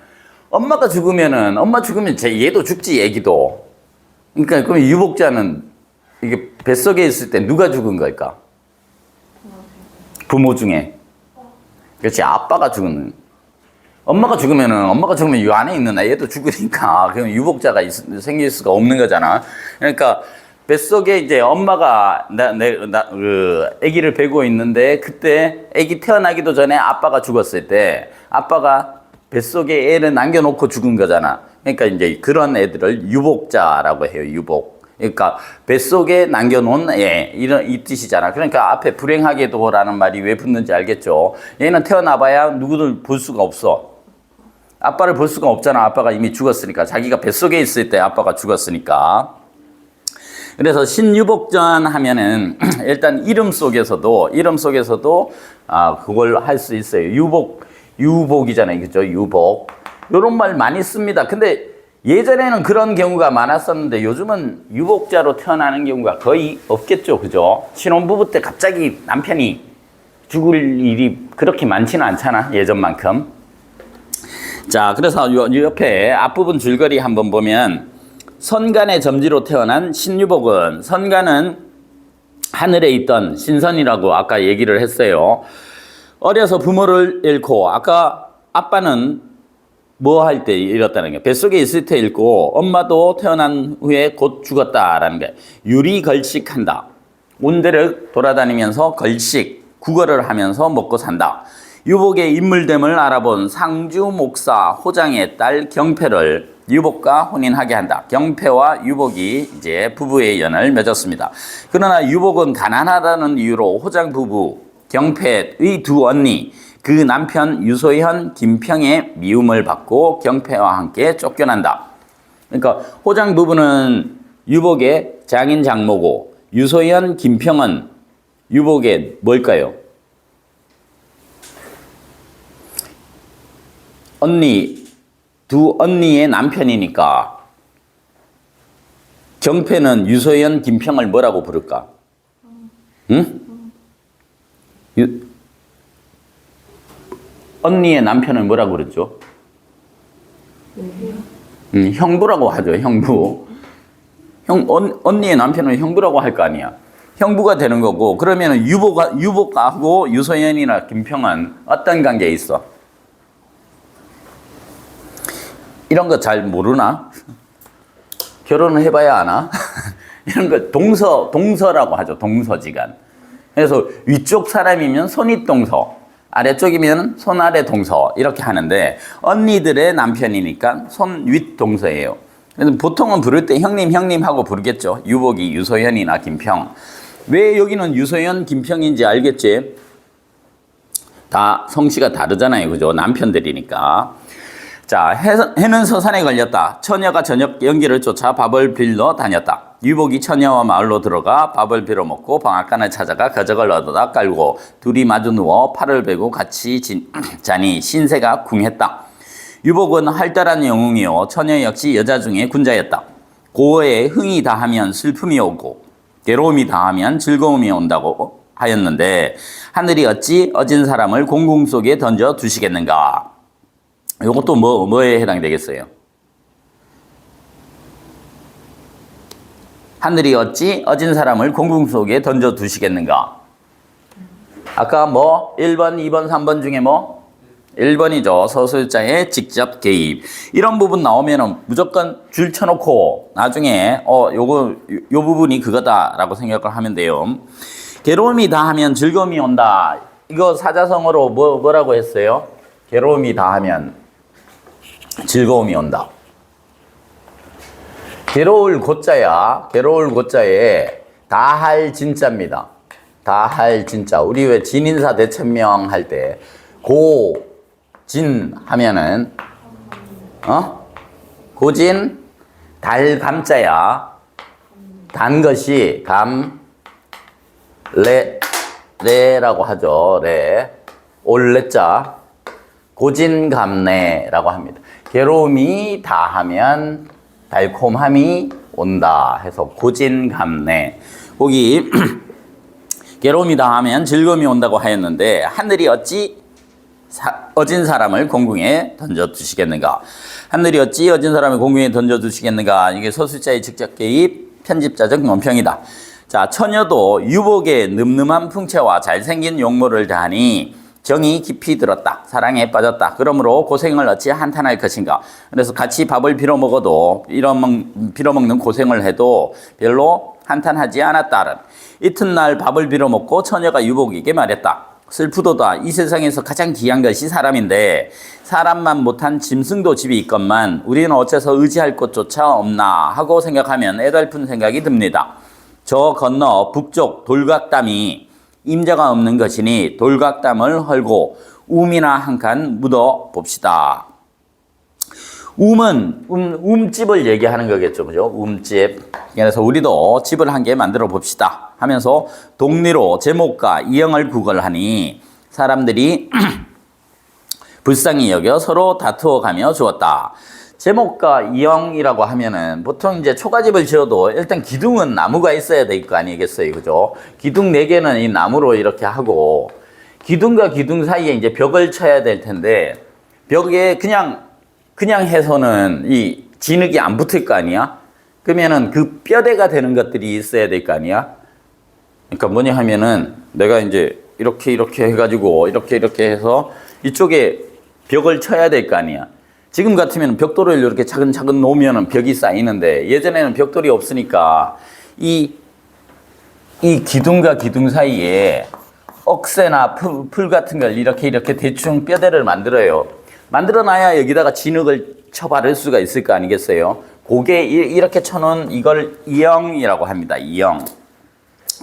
Speaker 1: 엄마 죽으면 얘도 죽지, 애기도. 그러니까 그럼 유복자는 이게 뱃속에 있을 때 누가 죽은 걸까? 부모 중에. 그렇지, 아빠가 죽은. 엄마가 죽으면 이 안에 있는 애도 죽으니까 그럼 유복자가 생길 수가 없는 거잖아. 그러니까 뱃속에 이제 엄마가 아기를 베고 있는데 그때 아기 태어나기도 전에 아빠가 죽었을 때 아빠가 뱃속에 애를 남겨놓고 죽은 거잖아. 그러니까 이제 그런 애들을 유복자라고 해요. 유복. 그러니까 뱃속에 남겨놓은 애 이 뜻이잖아. 그러니까 앞에 불행하게도라는 말이 왜 붙는지 알겠죠? 얘는 태어나봐야 누구를 볼 수가 없어. 아빠를 볼 수가 없잖아. 아빠가 이미 죽었으니까. 자기가 뱃속에 있을 때 아빠가 죽었으니까. 그래서 신유복전 하면은 일단 이름 속에서도 그걸 할 수 있어요. 유복이잖아요. 그죠? 유복. 요런 말 많이 씁니다. 근데 예전에는 그런 경우가 많았었는데 요즘은 유복자로 태어나는 경우가 거의 없겠죠. 그죠? 신혼부부 때 갑자기 남편이 죽을 일이 그렇게 많지는 않잖아. 예전만큼. 자, 그래서 요 옆에 앞부분 줄거리 한번 보면 선간의 점지로 태어난 신유복은 선간은 하늘에 있던 신선이라고 아까 얘기를 했어요. 어려서 부모를 잃고 아까 아빠는 뭐 할 때 잃었다는 게 뱃속에 있을 때 잃고 엄마도 태어난 후에 곧 죽었다라는 게 유리걸식한다. 온데를 돌아다니면서 걸식, 구걸을 하면서 먹고 산다. 유복의 인물됨을 알아본 상주 목사 호장의 딸 경패를 유복과 혼인하게 한다. 경패와 유복이 이제 부부의 연을 맺었습니다. 그러나 유복은 가난하다는 이유로 호장 부부 경패의 두 언니 그 남편 유소현, 김평의 미움을 받고 경패와 함께 쫓겨난다. 그러니까 호장 부부는 유복의 장인 장모고 유소현, 김평은 유복의 뭘까요? 언니, 두 언니의 남편이니까 경패는 유소연, 김평을 뭐라고 부를까? 응? 언니의 남편을 뭐라고 그랬죠? 형부라고 하죠, 형부. 언니의 남편은 형부라고 할 거 아니야. 형부가 되는 거고, 그러면 유복하고 유소연이나 김평은 어떤 관계에 있어? 이런 거 잘 모르나? 결혼을 해봐야 아나? 이런 거 동서라고 하죠. 동서지간. 그래서 위쪽 사람이면 손윗동서, 아래쪽이면 손아래 동서 이렇게 하는데 언니들의 남편이니까 손윗동서예요. 그래서 보통은 부를 때 형님 하고 부르겠죠. 유복이 유소연이나 김평. 왜 여기는 유소연, 김평인지 알겠지? 다 성씨가 다르잖아요. 그죠? 남편들이니까. 자, 해는 서산에 걸렸다. 처녀가 저녁 연기를 쫓아 밥을 빌러 다녔다. 유복이 처녀와 마을로 들어가 밥을 빌어 먹고 방앗간을 찾아가 거적을 얻어다 깔고 둘이 마주 누워 팔을 베고 같이 자니 신세가 궁했다. 유복은 활달한 영웅이요 처녀 역시 여자 중에 군자였다. 고어에 흥이 다하면 슬픔이 오고 괴로움이 다하면 즐거움이 온다고 하였는데 하늘이 어찌 어진 사람을 공궁 속에 던져 두시겠는가? 이것도 뭐에 해당되겠어요? 하늘이 어찌 어진 사람을 공궁 속에 던져 두시겠는가? 아까 1번, 2번, 3번 중에 1번이죠. 서술자의 직접 개입. 이런 부분 나오면은 무조건 줄 쳐놓고 나중에 요 부분이 그거다라고 생각을 하면 돼요. 괴로움이 다하면 즐거움이 온다. 이거 사자성어로 뭐라고 했어요? 괴로움이 다하면 즐거움이 온다. 괴로울 고자야. 괴로울 고자에 다할 진자입니다. 다할 진자. 우리 왜 진인사 대천명 할 때 고진 하면은 고진 달감자야. 단 것이 레라고 하죠. 레 올레자 고진감래라고 합니다. 괴로움이 다하면 달콤함이 온다 해서 고진감래. 거기 괴로움이 다하면 즐거움이 온다고 하였는데 하늘이 어찌 어진 사람을 공궁에 던져두시겠는가? 하늘이 어찌 어진 사람을 공궁에 던져두시겠는가? 이게 서술자의 직접 개입, 편집자적 논평이다. 자, 처녀도 유복의 늠름한 풍채와 잘생긴 용모를 다하니 정이 깊이 들었다. 사랑에 빠졌다. 그러므로 고생을 어찌 한탄할 것인가. 그래서 같이 밥을 빌어먹어도 빌어먹는 고생을 해도 별로 한탄하지 않았다. 이튿날 밥을 빌어먹고 처녀가 유복에게 말했다. 슬프도다. 이 세상에서 가장 귀한 것이 사람인데 사람만 못한 짐승도 집이 있건만 우리는 어째서 의지할 곳조차 없나 하고 생각하면 애달픈 생각이 듭니다. 저 건너 북쪽 돌각담이 임자가 없는 것이니 돌각담을 헐고 움이나 한 칸 묻어 봅시다. 움은 움집을 얘기하는 거겠죠. 그죠? 움집. 그래서 우리도 집을 한 개 만들어 봅시다 하면서 동리로 제목과 이영을 구걸하니 사람들이 불쌍히 여겨 서로 다투어 가며 주었다. 제목과 이영이라고 하면은 보통 이제 초가집을 지어도 일단 기둥은 나무가 있어야 될 거 아니겠어요. 그죠? 기둥 4개는 이 나무로 이렇게 하고 기둥과 기둥 사이에 이제 벽을 쳐야 될 텐데 벽에 그냥 해서는 이 진흙이 안 붙을 거 아니야? 그러면은 그 뼈대가 되는 것들이 있어야 될 거 아니야? 그러니까 뭐냐 하면은 내가 이제 이렇게 해가지고 이렇게 해서 이쪽에 벽을 쳐야 될 거 아니야. 지금 같으면 벽돌을 이렇게 차근차근 놓으면은 벽이 쌓이는데 예전에는 벽돌이 없으니까 이 기둥과 기둥 사이에 억새나 풀 같은 걸 이렇게 대충 뼈대를 만들어요. 만들어놔야 여기다가 진흙을 쳐바를 수가 있을 거 아니겠어요? 그게 이렇게 쳐놓은 이걸 이형이라고 합니다. 이형.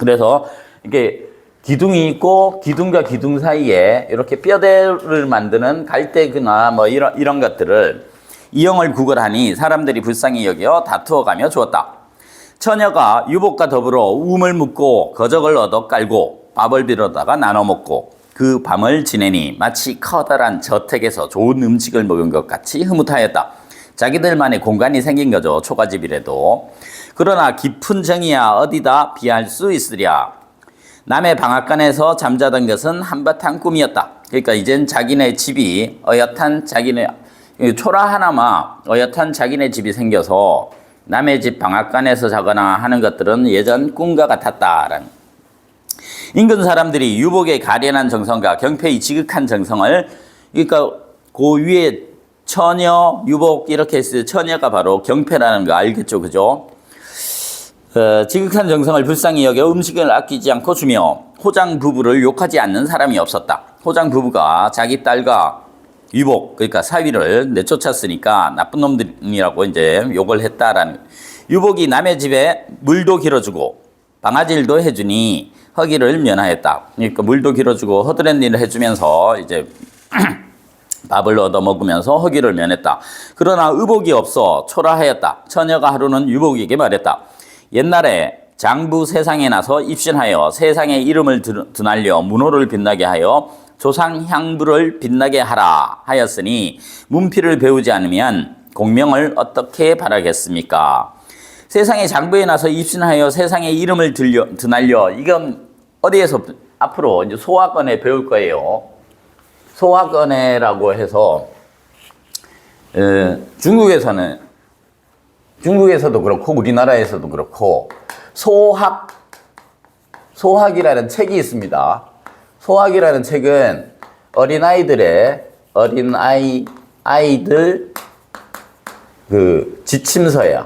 Speaker 1: 그래서 이게 기둥이 있고 기둥과 기둥 사이에 이렇게 뼈대를 만드는 갈대나 뭐 이런 것들을 이형을 구걸하니 사람들이 불쌍히 여겨 다투어가며 주었다. 처녀가 유복과 더불어 우물 묻고 거적을 얻어 깔고 밥을 빌어다가 나눠 먹고 그 밤을 지내니 마치 커다란 저택에서 좋은 음식을 먹은 것 같이 흐뭇하였다. 자기들만의 공간이 생긴 거죠. 초가집이라도. 그러나 깊은 정이야 어디다 비할 수 있으랴. 남의 방앗간에서 잠자던 것은 한바탕 꿈이었다. 그러니까 이젠 자기네 집이 어엿한 초라 하나만 어엿한 자기네 집이 생겨서 남의 집 방앗간에서 자거나 하는 것들은 예전 꿈과 같았다라는. 인근 사람들이 유복의 가련한 정성과 경패의 지극한 정성을, 그러니까 그 위에 처녀, 유복 이렇게 했을 때 처녀가 바로 경패라는 거 알겠죠, 그죠? 지극한 정성을 불쌍히 여겨 음식을 아끼지 않고 주며 호장 부부를 욕하지 않는 사람이 없었다. 호장 부부가 자기 딸과 유복, 그러니까 사위를 내쫓았으니까 나쁜 놈들이라고 이제 욕을 했다라는. 유복이 남의 집에 물도 길어주고 방아질도 해주니 허기를 면하였다. 그러니까 물도 길어주고 허드렛 일을 해주면서 이제 밥을 얻어 먹으면서 허기를 면했다. 그러나 의복이 없어 초라하였다. 처녀가 하루는 유복에게 말했다. 옛날에 장부 세상에 나서 입신하여 세상의 이름을 드날려 문호를 빛나게 하여 조상 향부를 빛나게 하라 하였으니 문필을 배우지 않으면 공명을 어떻게 바라겠습니까? 세상의 장부에 나서 입신하여 세상의 이름을 드날려, 이건 어디에서 앞으로 이제 소학원에 배울 거예요. 소학원회라고 해서 중국에서도 그렇고 우리나라에서도 그렇고 소학이라는 책이 있습니다. 소학이라는 책은 아이들 그 지침서야.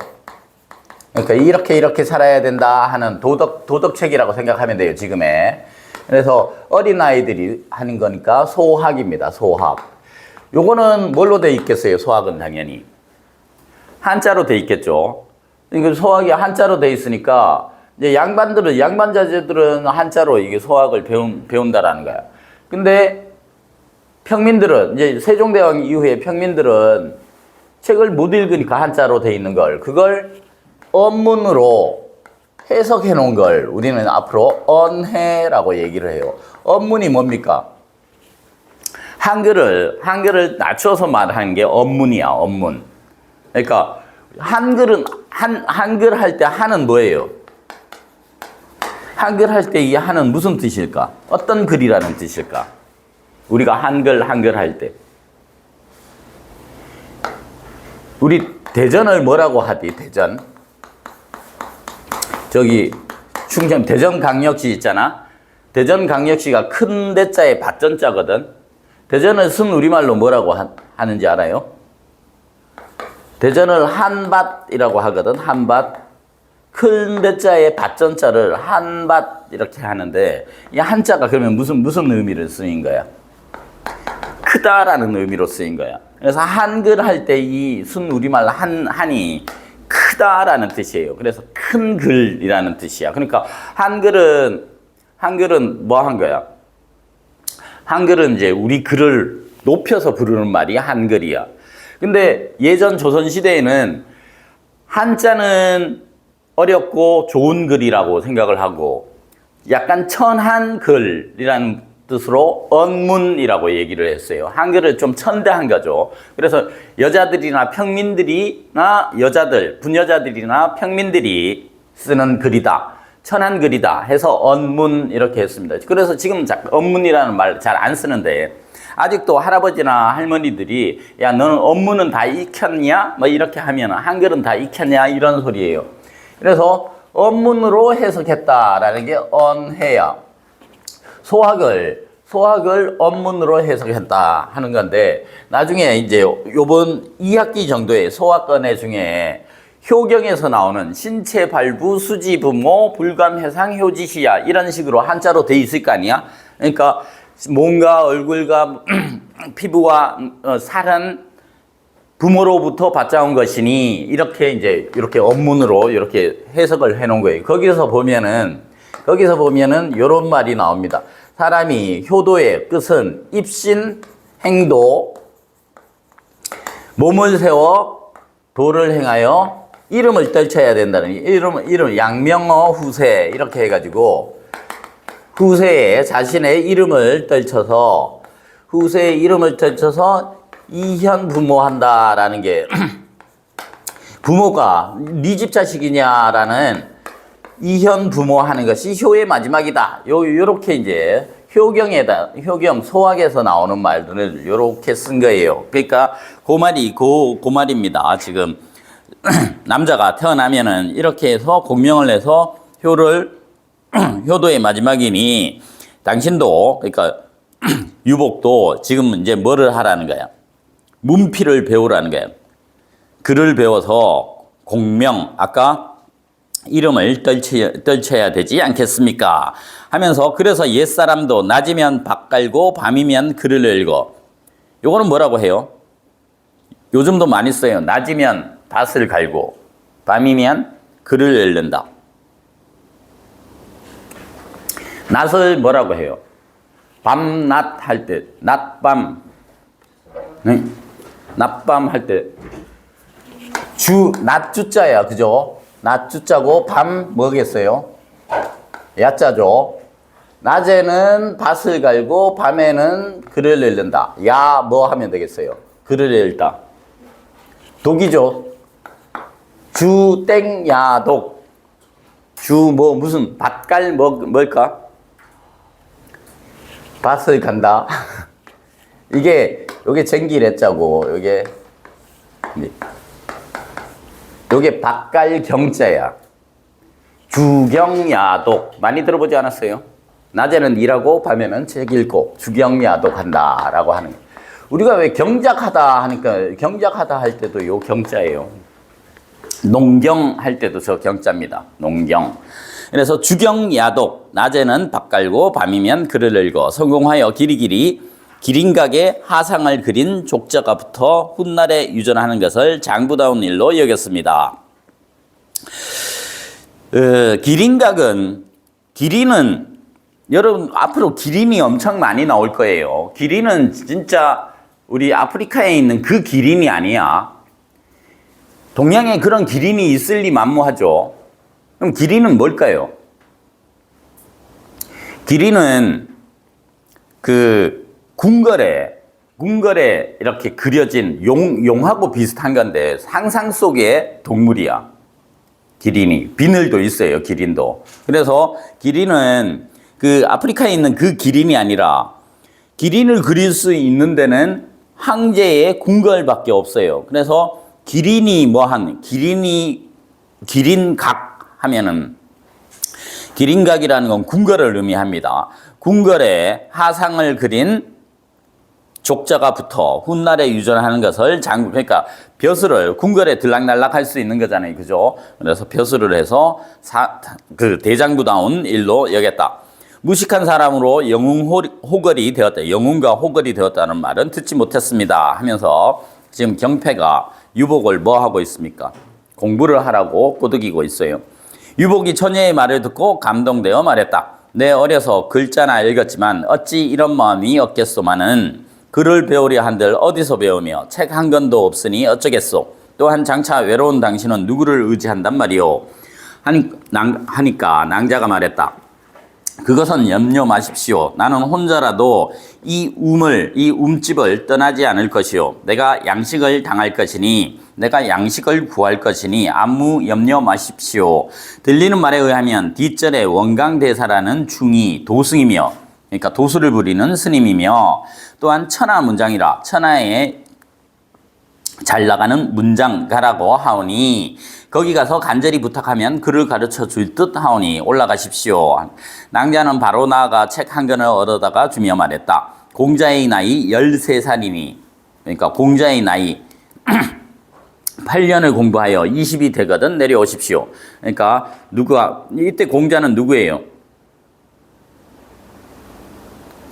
Speaker 1: 그러니까 이렇게 살아야 된다 하는 도덕책이라고 생각하면 돼요, 지금에. 그래서 어린아이들이 하는 거니까 소학입니다, 소학. 요거는 뭘로 돼 있겠어요, 소학은 당연히? 한자로 돼 있겠죠. 이거 소학이 한자로 돼 있으니까 이제 양반 자제들은 한자로 이게 소학을 배운다라는 거야. 근데 평민들은 이제 세종대왕 이후에 평민들은 책을 못 읽으니까 한자로 돼 있는 그걸 언문으로 해석해 놓은 걸 우리는 앞으로 언해라고 얘기를 해요. 언문이 뭡니까? 한글을 낮춰서 말하는 게 언문이야, 언문. 그러니까 한글 할 때 한은 뭐예요? 한글 할 때 이 한은 무슨 뜻일까? 어떤 글이라는 뜻일까? 우리가 한글 할 때. 우리 대전을 뭐라고 하지? 대전. 저기 충청 대전광역시 있잖아. 대전광역시가 큰 대자에 밭전자거든. 대전을 쓴 우리말로 뭐라고 하는지 알아요? 대전을 한밭이라고 하거든. 한밭. 큰 대자에 밭전자를 한밭 이렇게 하는데 이 한자가 그러면 무슨 의미를 쓰인 거야? 크다라는 의미로 쓰인 거야. 그래서 한글 할 때 이 순 우리말 한이 크다라는 뜻이에요. 그래서 큰 글이라는 뜻이야. 그러니까 한글은 뭐 한 거야? 한글은 이제 우리 글을 높여서 부르는 말이 한글이야. 근데 예전 조선시대에는 한자는 어렵고 좋은 글이라고 생각을 하고 약간 천한 글이라는 뜻으로 언문이라고 얘기를 했어요. 한글을 좀 천대한 거죠. 그래서 여자들이나 평민들이나 부녀자들이나 평민들이 쓰는 글이다. 천한 글이다 해서 언문 이렇게 했습니다. 그래서 지금 언문이라는 말 잘 안 쓰는데 아직도 할아버지나 할머니들이 야 너는 언문은 다 익혔냐? 뭐 이렇게 하면 한글은 다 익혔냐? 이런 소리예요. 그래서 언문으로 해석했다라는 게 언해야. 소학을 언문으로 해석했다 하는 건데, 나중에 이제 요번 2학기 정도의 소학과내 중에 효경에서 나오는 신체 발부 수지 부모 불감 해상 효지시야 이런 식으로 한자로 돼 있을 거 아니야. 그러니까 몸과 얼굴과 피부와 살은 부모로부터 받아온 것이니 이렇게 이제 이렇게 언문으로 이렇게 해석을 해 놓은 거예요. 거기서 보면은 요런 말이 나옵니다. 사람이 효도의 끝은 입신 행도, 몸을 세워 도를 행하여 이름을 떨쳐야 된다는, 이름 양명어 후세 이렇게 해가지고 후세에 자신의 이름을 떨쳐서 이현부모한다라는 게 부모가 네 집 자식이냐라는 이현부모하는 것이 효의 마지막이다. 요렇게 이제 효경 소학에서 나오는 말들을 요렇게 쓴 거예요. 그러니까 그 말입니다. 지금 남자가 태어나면은 이렇게 해서 공명을 해서 효도의 마지막이니 당신도, 그러니까 유복도 지금 이제 뭐를 하라는 거야? 문필을 배우라는 거야. 글을 배워서 공명, 아까 이름을 떨쳐야 되지 않겠습니까? 하면서 그래서 옛사람도 낮이면 밥 깔고 밤이면 글을 읽어. 요거는 뭐라고 해요? 요즘도 많이 써요. 낮이면 밭을 갈고 밤이면 글을 읽는다. 낮을 뭐라고 해요? 밤낮 할 때, 낮밤, 네? 낮밤 할 때, 낮주자야, 그죠? 낮주자고 밤 뭐겠어요? 야자죠. 낮에는 밭을 갈고 밤에는 글을 읽는다. 야 뭐 하면 되겠어요? 글을 읽다. 독이죠. 주땡야독. 무슨 밭갈 뭘까? 밭을 간다. 요게 쟁기래자고 요게 밭갈 경자야. 주경야독 많이 들어보지 않았어요? 낮에는 일하고 밤에는 책 읽고 주경야독 한다라고 하는 거예요. 우리가 왜 경작하다 하니까 경작하다 할 때도 요 경자예요. 농경 할 때도 저 경자입니다. 농경. 그래서 주경야독, 낮에는 밥 깔고 밤이면 글을 읽어 성공하여 기린각에 하상을 그린 족자가 붙어 훗날에 유전하는 것을 장부다운 일로 여겼습니다. 기린은 여러분 앞으로 기린이 엄청 많이 나올 거예요. 기린은 진짜 우리 아프리카에 있는 그 기린이 아니야. 동양에 그런 기린이 있을 리 만무하죠. 그럼 기린은 뭘까요? 기린은 그 궁궐에 이렇게 그려진 용하고 비슷한 건데 상상 속의 동물이야. 기린이. 비늘도 있어요, 기린도. 그래서 기린은 그 아프리카에 있는 그 기린이 아니라 기린을 그릴 수 있는 데는 황제의 궁궐밖에 없어요. 그래서 기린각 하면은 기린각이라는 건 궁궐을 의미합니다. 궁궐에 하상을 그린 족자가 붙어 훗날에 유전하는 것을 그러니까 벼슬을 궁궐에 들락날락 할 수 있는 거잖아요. 그죠? 그래서 벼슬을 해서 그 대장부다운 일로 여겼다. 무식한 사람으로 호걸이 되었다. 영웅과 호걸이 되었다는 말은 듣지 못했습니다. 하면서 지금 경패가 유복을 뭐 하고 있습니까? 공부를 하라고 꼬드기고 있어요. 유복이 처녀의 말을 듣고 감동되어 말했다. 내 어려서 글자나 읽었지만 어찌 이런 마음이 없겠소마는 글을 배우려 한들 어디서 배우며 책 한 권도 없으니 어쩌겠소. 또한 장차 외로운 당신은 누구를 의지한단 말이오. 하니까 낭자가 말했다. 그것은 염려 마십시오. 나는 혼자라도 이 움집을 떠나지 않을 것이요. 내가 양식을 구할 것이니 아무 염려 마십시오. 들리는 말에 의하면 뒷절에 원강대사라는 중이 도승이며, 그러니까 도수를 부리는 스님이며, 또한 천하 문장이라 천하의 잘 나가는 문장 가라고 하오니 거기 가서 간절히 부탁하면 그를 가르쳐 줄 듯 하오니 올라가십시오. 낭자는 바로 나아가 책 한 권을 얻어다가 주며 말했다. 공자의 나이 13살이니 그러니까 공자의 나이 8년을 공부하여 20이 되거든 내려오십시오. 그러니까 누가 이때 공자는 누구예요?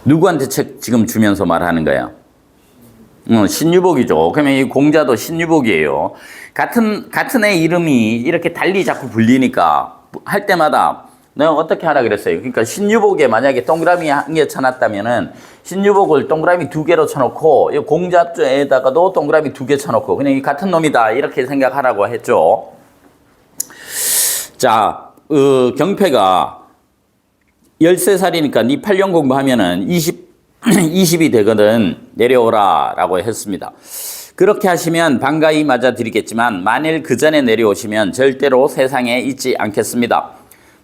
Speaker 1: 누구한테 책 지금 주면서 말하는 거야? 신유복이죠. 그러면 이 공자도 신유복이에요. 같은 애 이름이 이렇게 달리 자꾸 불리니까 할 때마다 내가 어떻게 하라 그랬어요. 그러니까 신유복에 만약에 동그라미 한 개 쳐놨다면은 신유복을 동그라미 2개로 쳐놓고 이 공자에다가도 동그라미 2개 쳐놓고 그냥 이 같은 놈이다 이렇게 생각하라고 했죠. 자, 경패가 13살이니까 네 8년 공부하면은 20이 되거든 내려오라 라고 했습니다. 그렇게 하시면 반가이 맞아드리겠지만 만일 그 전에 내려오시면 절대로 세상에 있지 않겠습니다.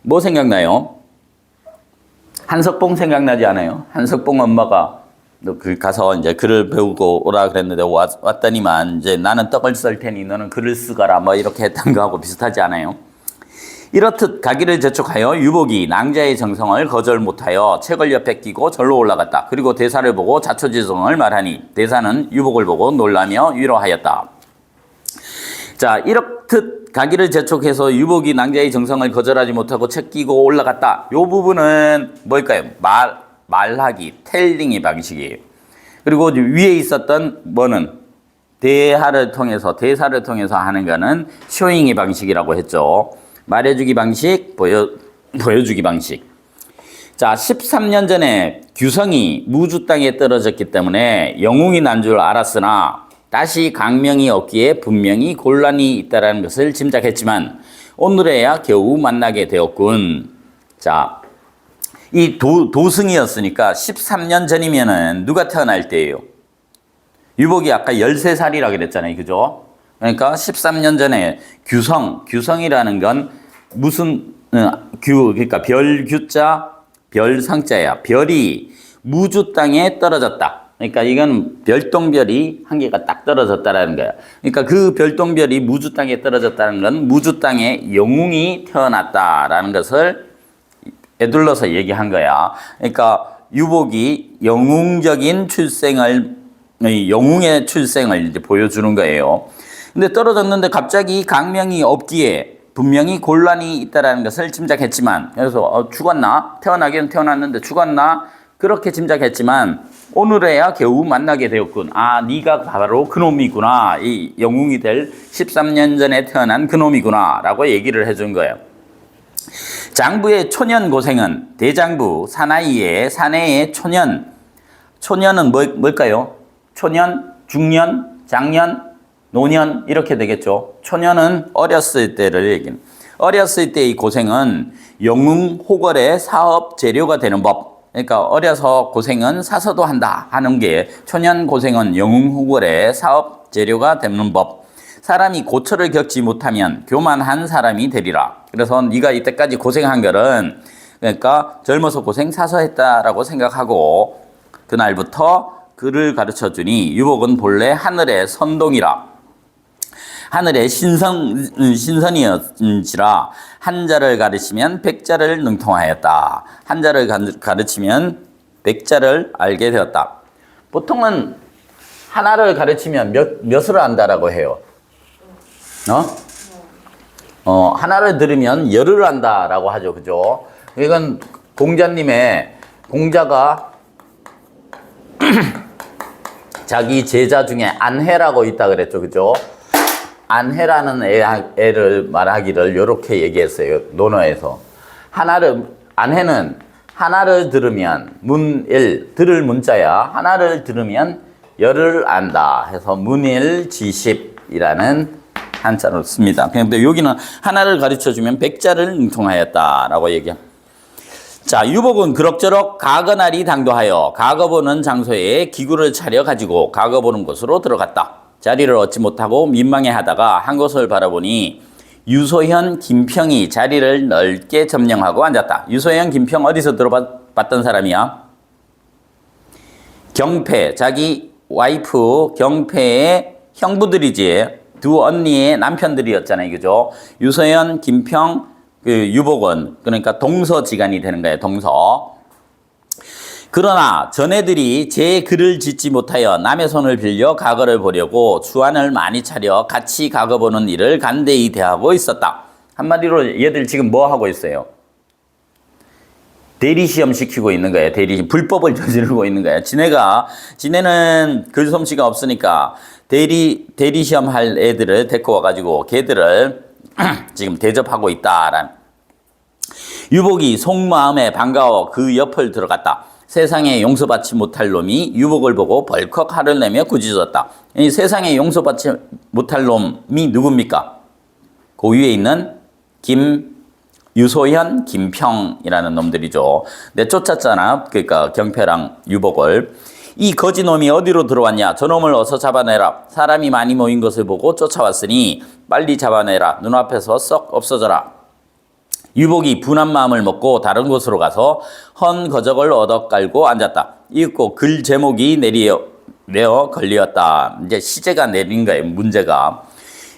Speaker 1: 뭐 생각나요? 한석봉 생각나지 않아요? 한석봉 엄마가 너 가서 이제 글을 배우고 오라 그랬는데 왔더니만 이제 나는 떡을 썰 테니 너는 글을 쓰거라 뭐 이렇게 했던 거하고 비슷하지 않아요? 이렇듯 가기를 재촉하여 유복이 낭자의 정성을 거절 못하여 책을 옆에 끼고 절로 올라갔다. 그리고 대사를 보고 자초지종을 말하니 대사는 유복을 보고 놀라며 위로하였다. 자, 이렇듯 가기를 재촉해서 유복이 낭자의 정성을 거절하지 못하고 책 끼고 올라갔다. 이 부분은 뭘까요? 말하기, 텔링의 방식이에요. 그리고 위에 있었던 뭐는 대사를 통해서 하는 거는 쇼잉의 방식이라고 했죠. 말해주기 방식, 보여주기 방식. 자, 13년 전에 규성이 무주 땅에 떨어졌기 때문에 영웅이 난 줄 알았으나 다시 강명이 없기에 분명히 곤란이 있다는 것을 짐작했지만 오늘에야 겨우 만나게 되었군. 자, 이 도승이었으니까 13년 전이면은 누가 태어날 때예요? 유복이 아까 13살이라 그랬잖아요. 그죠? 그러니까 13년 전에 규성이라는 건 무슨 그러니까 별규자 별상자야. 별이 무주 땅에 떨어졌다. 그러니까 이건 별똥별이 한 개가 딱 떨어졌다라는 거야. 그러니까 그 별똥별이 무주 땅에 떨어졌다는 건 무주 땅에 영웅이 태어났다라는 것을 에둘러서 얘기한 거야. 그러니까 유복이 영웅의 출생을 이제 보여주는 거예요. 근데 떨어졌는데 갑자기 강명이 없기에 분명히 곤란이 있다라는 것을 짐작했지만, 그래서 죽었나? 태어나긴 태어났는데 죽었나? 그렇게 짐작했지만 오늘에야 겨우 만나게 되었군. 아, 네가 바로 그놈이구나. 이 영웅이 될 13년 전에 태어난 그놈이구나 라고 얘기를 해준 거예요. 장부의 초년 고생은 대장부 사나이의 사내의 초년은 뭘까요? 초년, 중년, 장년, 노년 이렇게 되겠죠. 초년은 어렸을 때를 얘기합니다. 어렸을 때의 고생은 영웅 호걸의 사업 재료가 되는 법. 그러니까 어려서 고생은 사서도 한다 하는 게 초년 고생은 영웅 호걸의 사업 재료가 되는 법. 사람이 고초를 겪지 못하면 교만한 사람이 되리라. 그래서 네가 이때까지 고생한 거는 그러니까 젊어서 고생 사서 했다라고 생각하고 그날부터 그를 가르쳐 주니 유복은 본래 하늘의 선동이라. 하늘의 신선이었지라 한자를 가르치면 백자를 능통하였다. 한자를 가르치면 백자를 알게 되었다. 보통은 하나를 가르치면 몇을 안다라고 해요. 하나를 들으면 열을 안다라고 하죠. 그죠? 이건 공자가 자기 제자 중에 안해라고 있다 그랬죠. 그죠? 안해라는 애를 말하기를 이렇게 얘기했어요. 논어에서. 안해는 하나를 들으면 들을 문자야. 하나를 들으면 열을 안다 해서 문일지십이라는 한자로 씁니다. 그런데 여기는 하나를 가르쳐주면 백자를 능통하였다라고 얘기합니다. 자, 유복은 그럭저럭 가거날이 당도하여 가거보는 장소에 기구를 차려 가지고 가거보는 곳으로 들어갔다. 자리를 얻지 못하고 민망해하다가 한 곳을 바라보니 유소현, 김평이 자리를 넓게 점령하고 앉았다. 유소현, 김평 어디서 들어봤던 사람이야? 경패, 자기 와이프 경패의 형부들이지. 두 언니의 남편들이었잖아요. 그죠? 유소연, 김평, 유복원. 그러니까 동서지간이 되는 거예요. 동서. 그러나 전애들이 제 글을 짓지 못하여 남의 손을 빌려 가거를 보려고 주안을 많이 차려 같이 가거 보는 일을 간대히 대하고 있었다. 한마디로 얘들 지금 뭐 하고 있어요? 대리시험 시키고 있는 거예요. 대리시험. 불법을 저지르고 있는 거예요. 지네는 글솜씨가 없으니까 대리시험 할 애들을 데리고 와가지고 걔들을 지금 대접하고 있다라는. 유복이 속마음에 반가워 그 옆을 들어갔다. 세상에 용서받지 못할 놈이 유복을 보고 벌컥 화를 내며 꾸짖었다. 이 세상에 용서받지 못할 놈이 누굽니까? 그 위에 있는 유소현, 김평이라는 놈들이죠. 내 쫓았잖아. 그러니까 경패랑 유복을. 이 거지놈이 어디로 들어왔냐? 저놈을 어서 잡아내라. 사람이 많이 모인 것을 보고 쫓아왔으니 빨리 잡아내라. 눈앞에서 썩 없어져라. 유복이 분한 마음을 먹고 다른 곳으로 가서 헌 거적을 얻어 깔고 앉았다. 읽고 글 제목이 내어 걸리었다. 이제 시제가 내린 거예요. 문제가.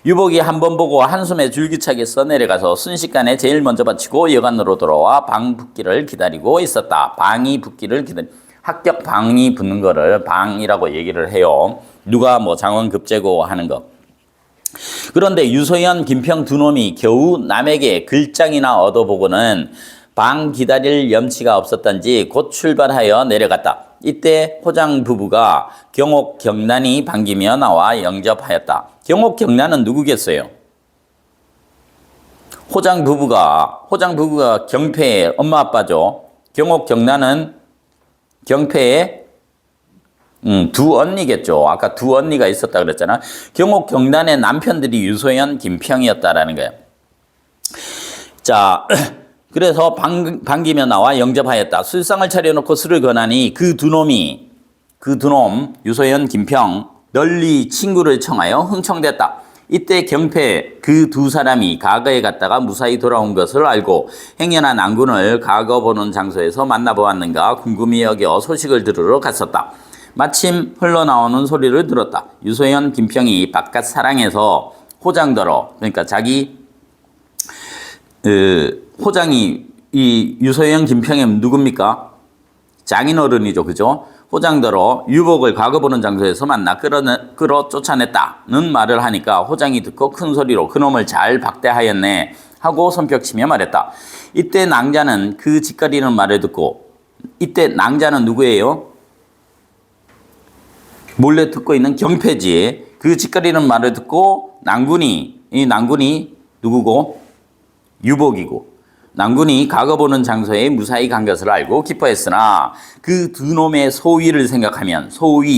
Speaker 1: 유복이 한 번 보고 한숨에 줄기차게 써내려가서 순식간에 제일 먼저 바치고 여관으로 돌아와 방 붓기를 기다리고 있었다. 방이 붓기를 합격 방이 붙는 거를 방이라고 얘기를 해요. 누가 뭐 장원급제고 하는 거. 그런데 유소연, 김평 두 놈이 겨우 남에게 글장이나 얻어보고는 방 기다릴 염치가 없었던지 곧 출발하여 내려갔다. 이때 호장 부부가 경옥 경란이 반기며 나와 영접하였다. 경옥 경란은 누구겠어요? 호장 부부가 경패의 엄마 아빠죠. 경옥 경란은 경패의 두 언니겠죠. 아까 두 언니가 있었다 그랬잖아. 경옥 경란의 남편들이 유소연, 김평이었다라는 거예요. 자, 그래서 반기며 나와 영접하였다. 술상을 차려놓고 술을 권하니 그 두 놈, 유소연, 김평, 널리 친구를 청하여 흥청댔다. 이때 경패 그 두 사람이 가거에 갔다가 무사히 돌아온 것을 알고 행여나 난군을 가거 보는 장소에서 만나보았는가 궁금히 여겨 소식을 들으러 갔었다. 마침 흘러나오는 소리를 들었다. 유소연, 김평이 바깥 사랑에서 호장더러, 그러니까 자기 호장이 이 유소연, 김평이 누굽니까? 장인어른이죠. 그죠? 호장더러 유복을 가거 보는 장소에서 만나 끌어 쫓아냈다는 말을 하니까 호장이 듣고 큰 소리로 그놈을 잘 박대하였네 하고 손뼉치며 말했다. 이때 낭자는 그 짓거리는 말을 듣고, 이때 낭자는 누구예요? 몰래 듣고 있는 경패지. 그 짓거리는 말을 듣고 이 난군이 누구고? 유복이고. 난군이 가거 보는 장소에 무사히 간 것을 알고 기뻐했으나 그 두 놈의 소위를 생각하면,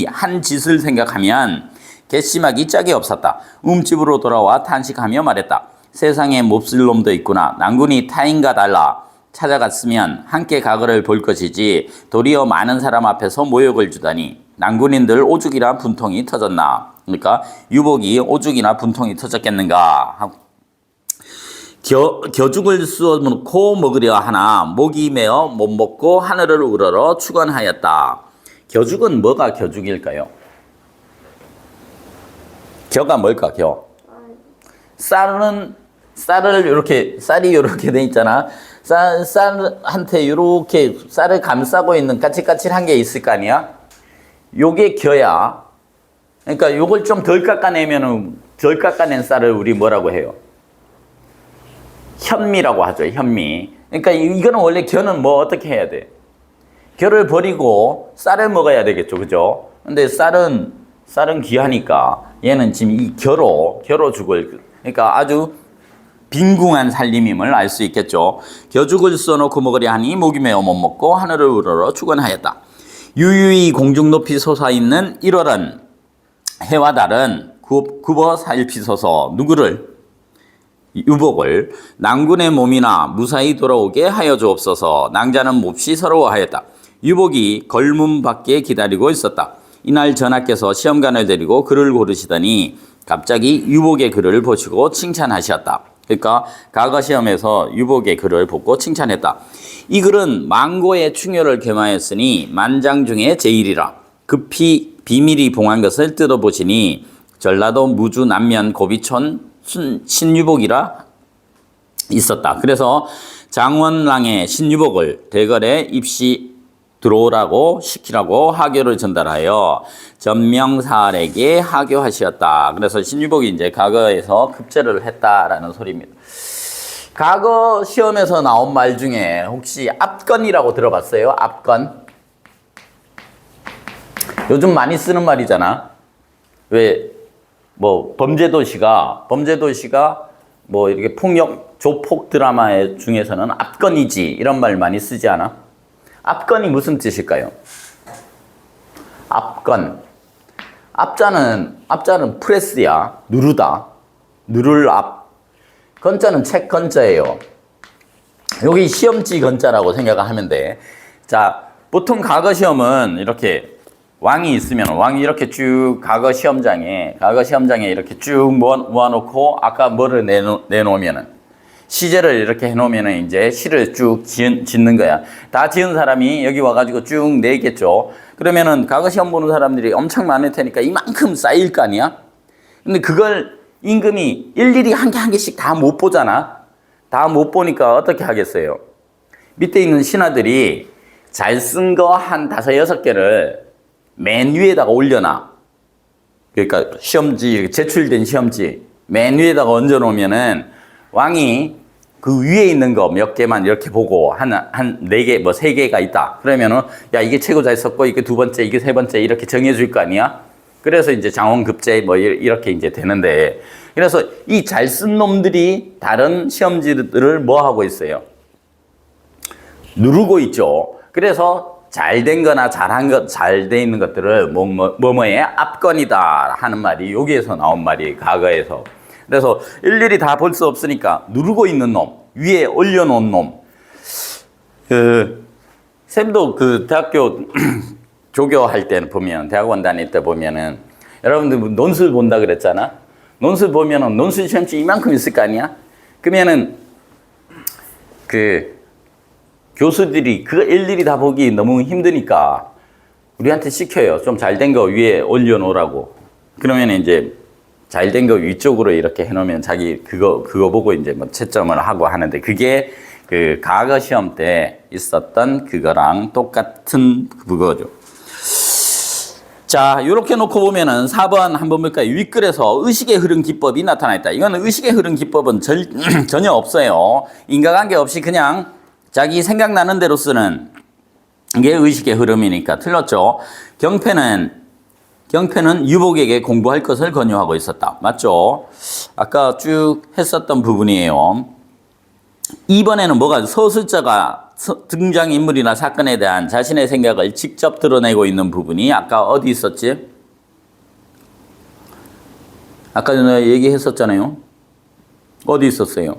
Speaker 1: 한 짓을 생각하면 괘씸하기 짝이 없었다. 집으로 돌아와 탄식하며 말했다. 세상에 몹쓸 놈도 있구나. 난군이 타인과 달라 찾아갔으면 함께 가거를 볼 것이지 도리어 많은 사람 앞에서 모욕을 주다니 난군인들 오죽이나 분통이 터졌나. 그러니까 유복이 오죽이나 분통이 터졌겠는가 하고, 겨죽을 쑤어놓고 먹으려 하나 목이 메어 못 먹고 하늘을 우러러 축원하였다. 겨죽은 뭐가 겨죽일까요? 겨가 뭘까? 쌀이 이렇게 돼 있잖아. 쌀한테 이렇게 쌀을 감싸고 있는 까칠까칠한 게 있을 거 아니야? 요게 겨야. 그러니까 요걸 좀 덜 깎아낸 쌀을 우리 뭐라고 해요? 현미라고 하죠. 현미. 그러니까 이거는 원래 겨는 뭐 어떻게 해야 돼? 겨를 버리고 쌀을 먹어야 되겠죠. 그죠? 근데 쌀은 귀하니까 얘는 지금 이 겨로 죽을, 그러니까 아주 빈궁한 살림임을 알 수 있겠죠. 겨죽을 써놓고 먹으려 하니 목이 메어 못 먹고 하늘을 우러러 축원하였다. 유유히 공중 높이 솟아있는 1월은 해와 달은 굽어 살피소서. 누구를? 유복을. 난군의 몸이나 무사히 돌아오게 하여 주옵소서. 낭자는 몹시 서러워하였다. 유복이 걸문 밖에 기다리고 있었다. 이날 전하께서 시험관을 데리고 글을 고르시더니 갑자기 유복의 글을 보시고 칭찬하셨다. 그러니까 과거 시험에서 유복의 글을 보고 칭찬했다. 이 글은 망고의 충효를 겸하였으니 만장 중에 제일이라. 급히 비밀이 봉한 것을 뜯어보시니 전라도 무주 남면 고비촌 신유복이라 있었다. 그래서 장원랑의 신유복을 대궐에 입시 들어오라고 시키라고 하교를 전달하여 전명살에게 하교하시었다. 그래서 신유복이 이제 과거에서 급제를 했다라는 소리입니다. 과거 시험에서 나온 말 중에 혹시 압건이라고 들어봤어요? 압건? 요즘 많이 쓰는 말이잖아. 왜, 뭐, 범죄도시가 뭐, 이렇게 폭력, 조폭 드라마 중에서는 압건이지. 이런 말 많이 쓰지 않아? 압건이 무슨 뜻일까요? 압건. 앞자는 프레스야. 누르다. 누를 앞. 건자는 책 건자예요. 여기 시험지 건자라고 생각하면 돼. 자, 보통 과거 시험은 이렇게 왕이 있으면 왕이 이렇게 쭉 과거 시험장에 이렇게 쭉 모아놓고 아까 뭐를 내놓으면은 시제를 이렇게 해놓으면은 이제 시를 쭉 짓는 거야. 다 지은 사람이 여기 와가지고 쭉 내겠죠. 그러면은 과거 시험 보는 사람들이 엄청 많을 테니까 이만큼 쌓일 거 아니야? 근데 그걸 임금이 일일이 한 개씩 다 못 보잖아. 다 못 보니까 어떻게 하겠어요? 밑에 있는 신하들이 잘 쓴 거 한 5, 6개를 맨 위에다가 올려놔. 그러니까 시험지, 제출된 시험지 맨 위에다가 얹어놓으면은 왕이 그 위에 있는 거 몇 개만 이렇게 보고 한 4개, 뭐 3개가 있다. 그러면은 야, 이게 최고 잘 썼고 이게 2번째, 이게 3번째 이렇게 정해줄 거 아니야? 그래서 이제 장원급제 뭐 이렇게 이제 되는데, 그래서 이 잘 쓴 놈들이 다른 시험지들을 뭐 하고 있어요? 누르고 있죠. 그래서 잘 된 거나 잘 돼 있는 것들을 뭐뭐의 압건이다 하는 말이 여기에서 나온 말이 과거에서. 그래서 일일이 다 볼 수 없으니까 누르고 있는 놈, 위에 올려놓은 놈. 쌤도 그 대학교 조교할 때는 보면, 대학원 다닐 때 보면은, 여러분들 논술 본다 그랬잖아? 논술 보면은 논술 시험지 이만큼 있을 거 아니야? 그러면은, 교수들이 그거 일일이 다 보기 너무 힘드니까 우리한테 시켜요. 좀 잘 된 거 위에 올려놓으라고. 그러면 이제 잘 된 거 위쪽으로 이렇게 해놓으면 자기 그거 보고 이제 뭐 채점을 하고 하는데, 그게 그 과거 시험 때 있었던 그거랑 똑같은 그거죠. 자, 이렇게 놓고 보면은 4번 한번 볼까요? 윗글에서 의식의 흐름 기법이 나타나 있다. 이거는 의식의 흐름 기법은 전혀 없어요. 인과관계 없이 그냥 자기 생각나는 대로 쓰는 게 의식의 흐름이니까 틀렸죠. 경패는 유복에게 공부할 것을 권유하고 있었다. 맞죠? 아까 쭉 했었던 부분이에요. 2번에는 뭐가 서술자가 등장인물이나 사건에 대한 자신의 생각을 직접 드러내고 있는 부분이 아까 어디 있었지? 아까 전에 얘기했었잖아요. 어디 있었어요?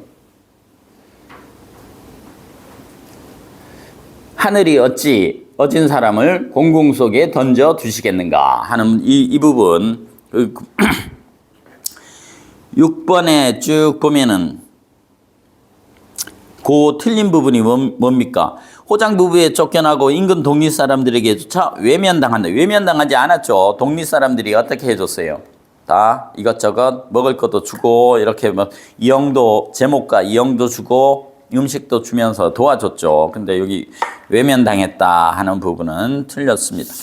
Speaker 1: 하늘이 어찌 어진 사람을 공궁 속에 던져 두시겠는가 하는 이 부분. 6번에 쭉 보면은 그 틀린 부분이 뭡니까? 호장 부부에 쫓겨나고 인근 독립 사람들에게조차 외면당한다. 외면당하지 않았죠. 독립 사람들이 어떻게 해줬어요? 다 이것저것 먹을 것도 주고 이렇게 뭐 이영도 제목과 이영도 주고 음식도 주면서 도와줬죠. 근데 여기 외면당했다 하는 부분은 틀렸습니다.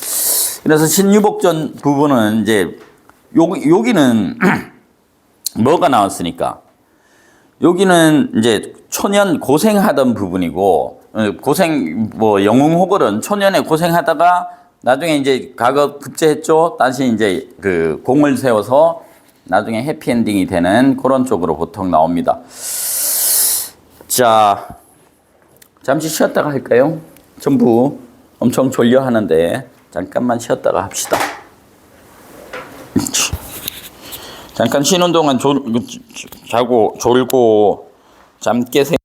Speaker 1: 그래서 신유복전 부분은 이제 여기는 뭐가 나왔으니까, 여기는 이제 초년 고생하던 부분이고, 뭐 영웅호걸은 초년에 고생하다가 나중에 이제 과거 급제했죠. 다시 이제 그 공을 세워서 나중에 해피엔딩이 되는 그런 쪽으로 보통 나옵니다. 자, 잠시 쉬었다가 할까요? 전부 엄청 졸려 하는데 잠깐만 쉬었다가 합시다. 잠깐 쉬는 동안 자고 졸고 잠 깨세요.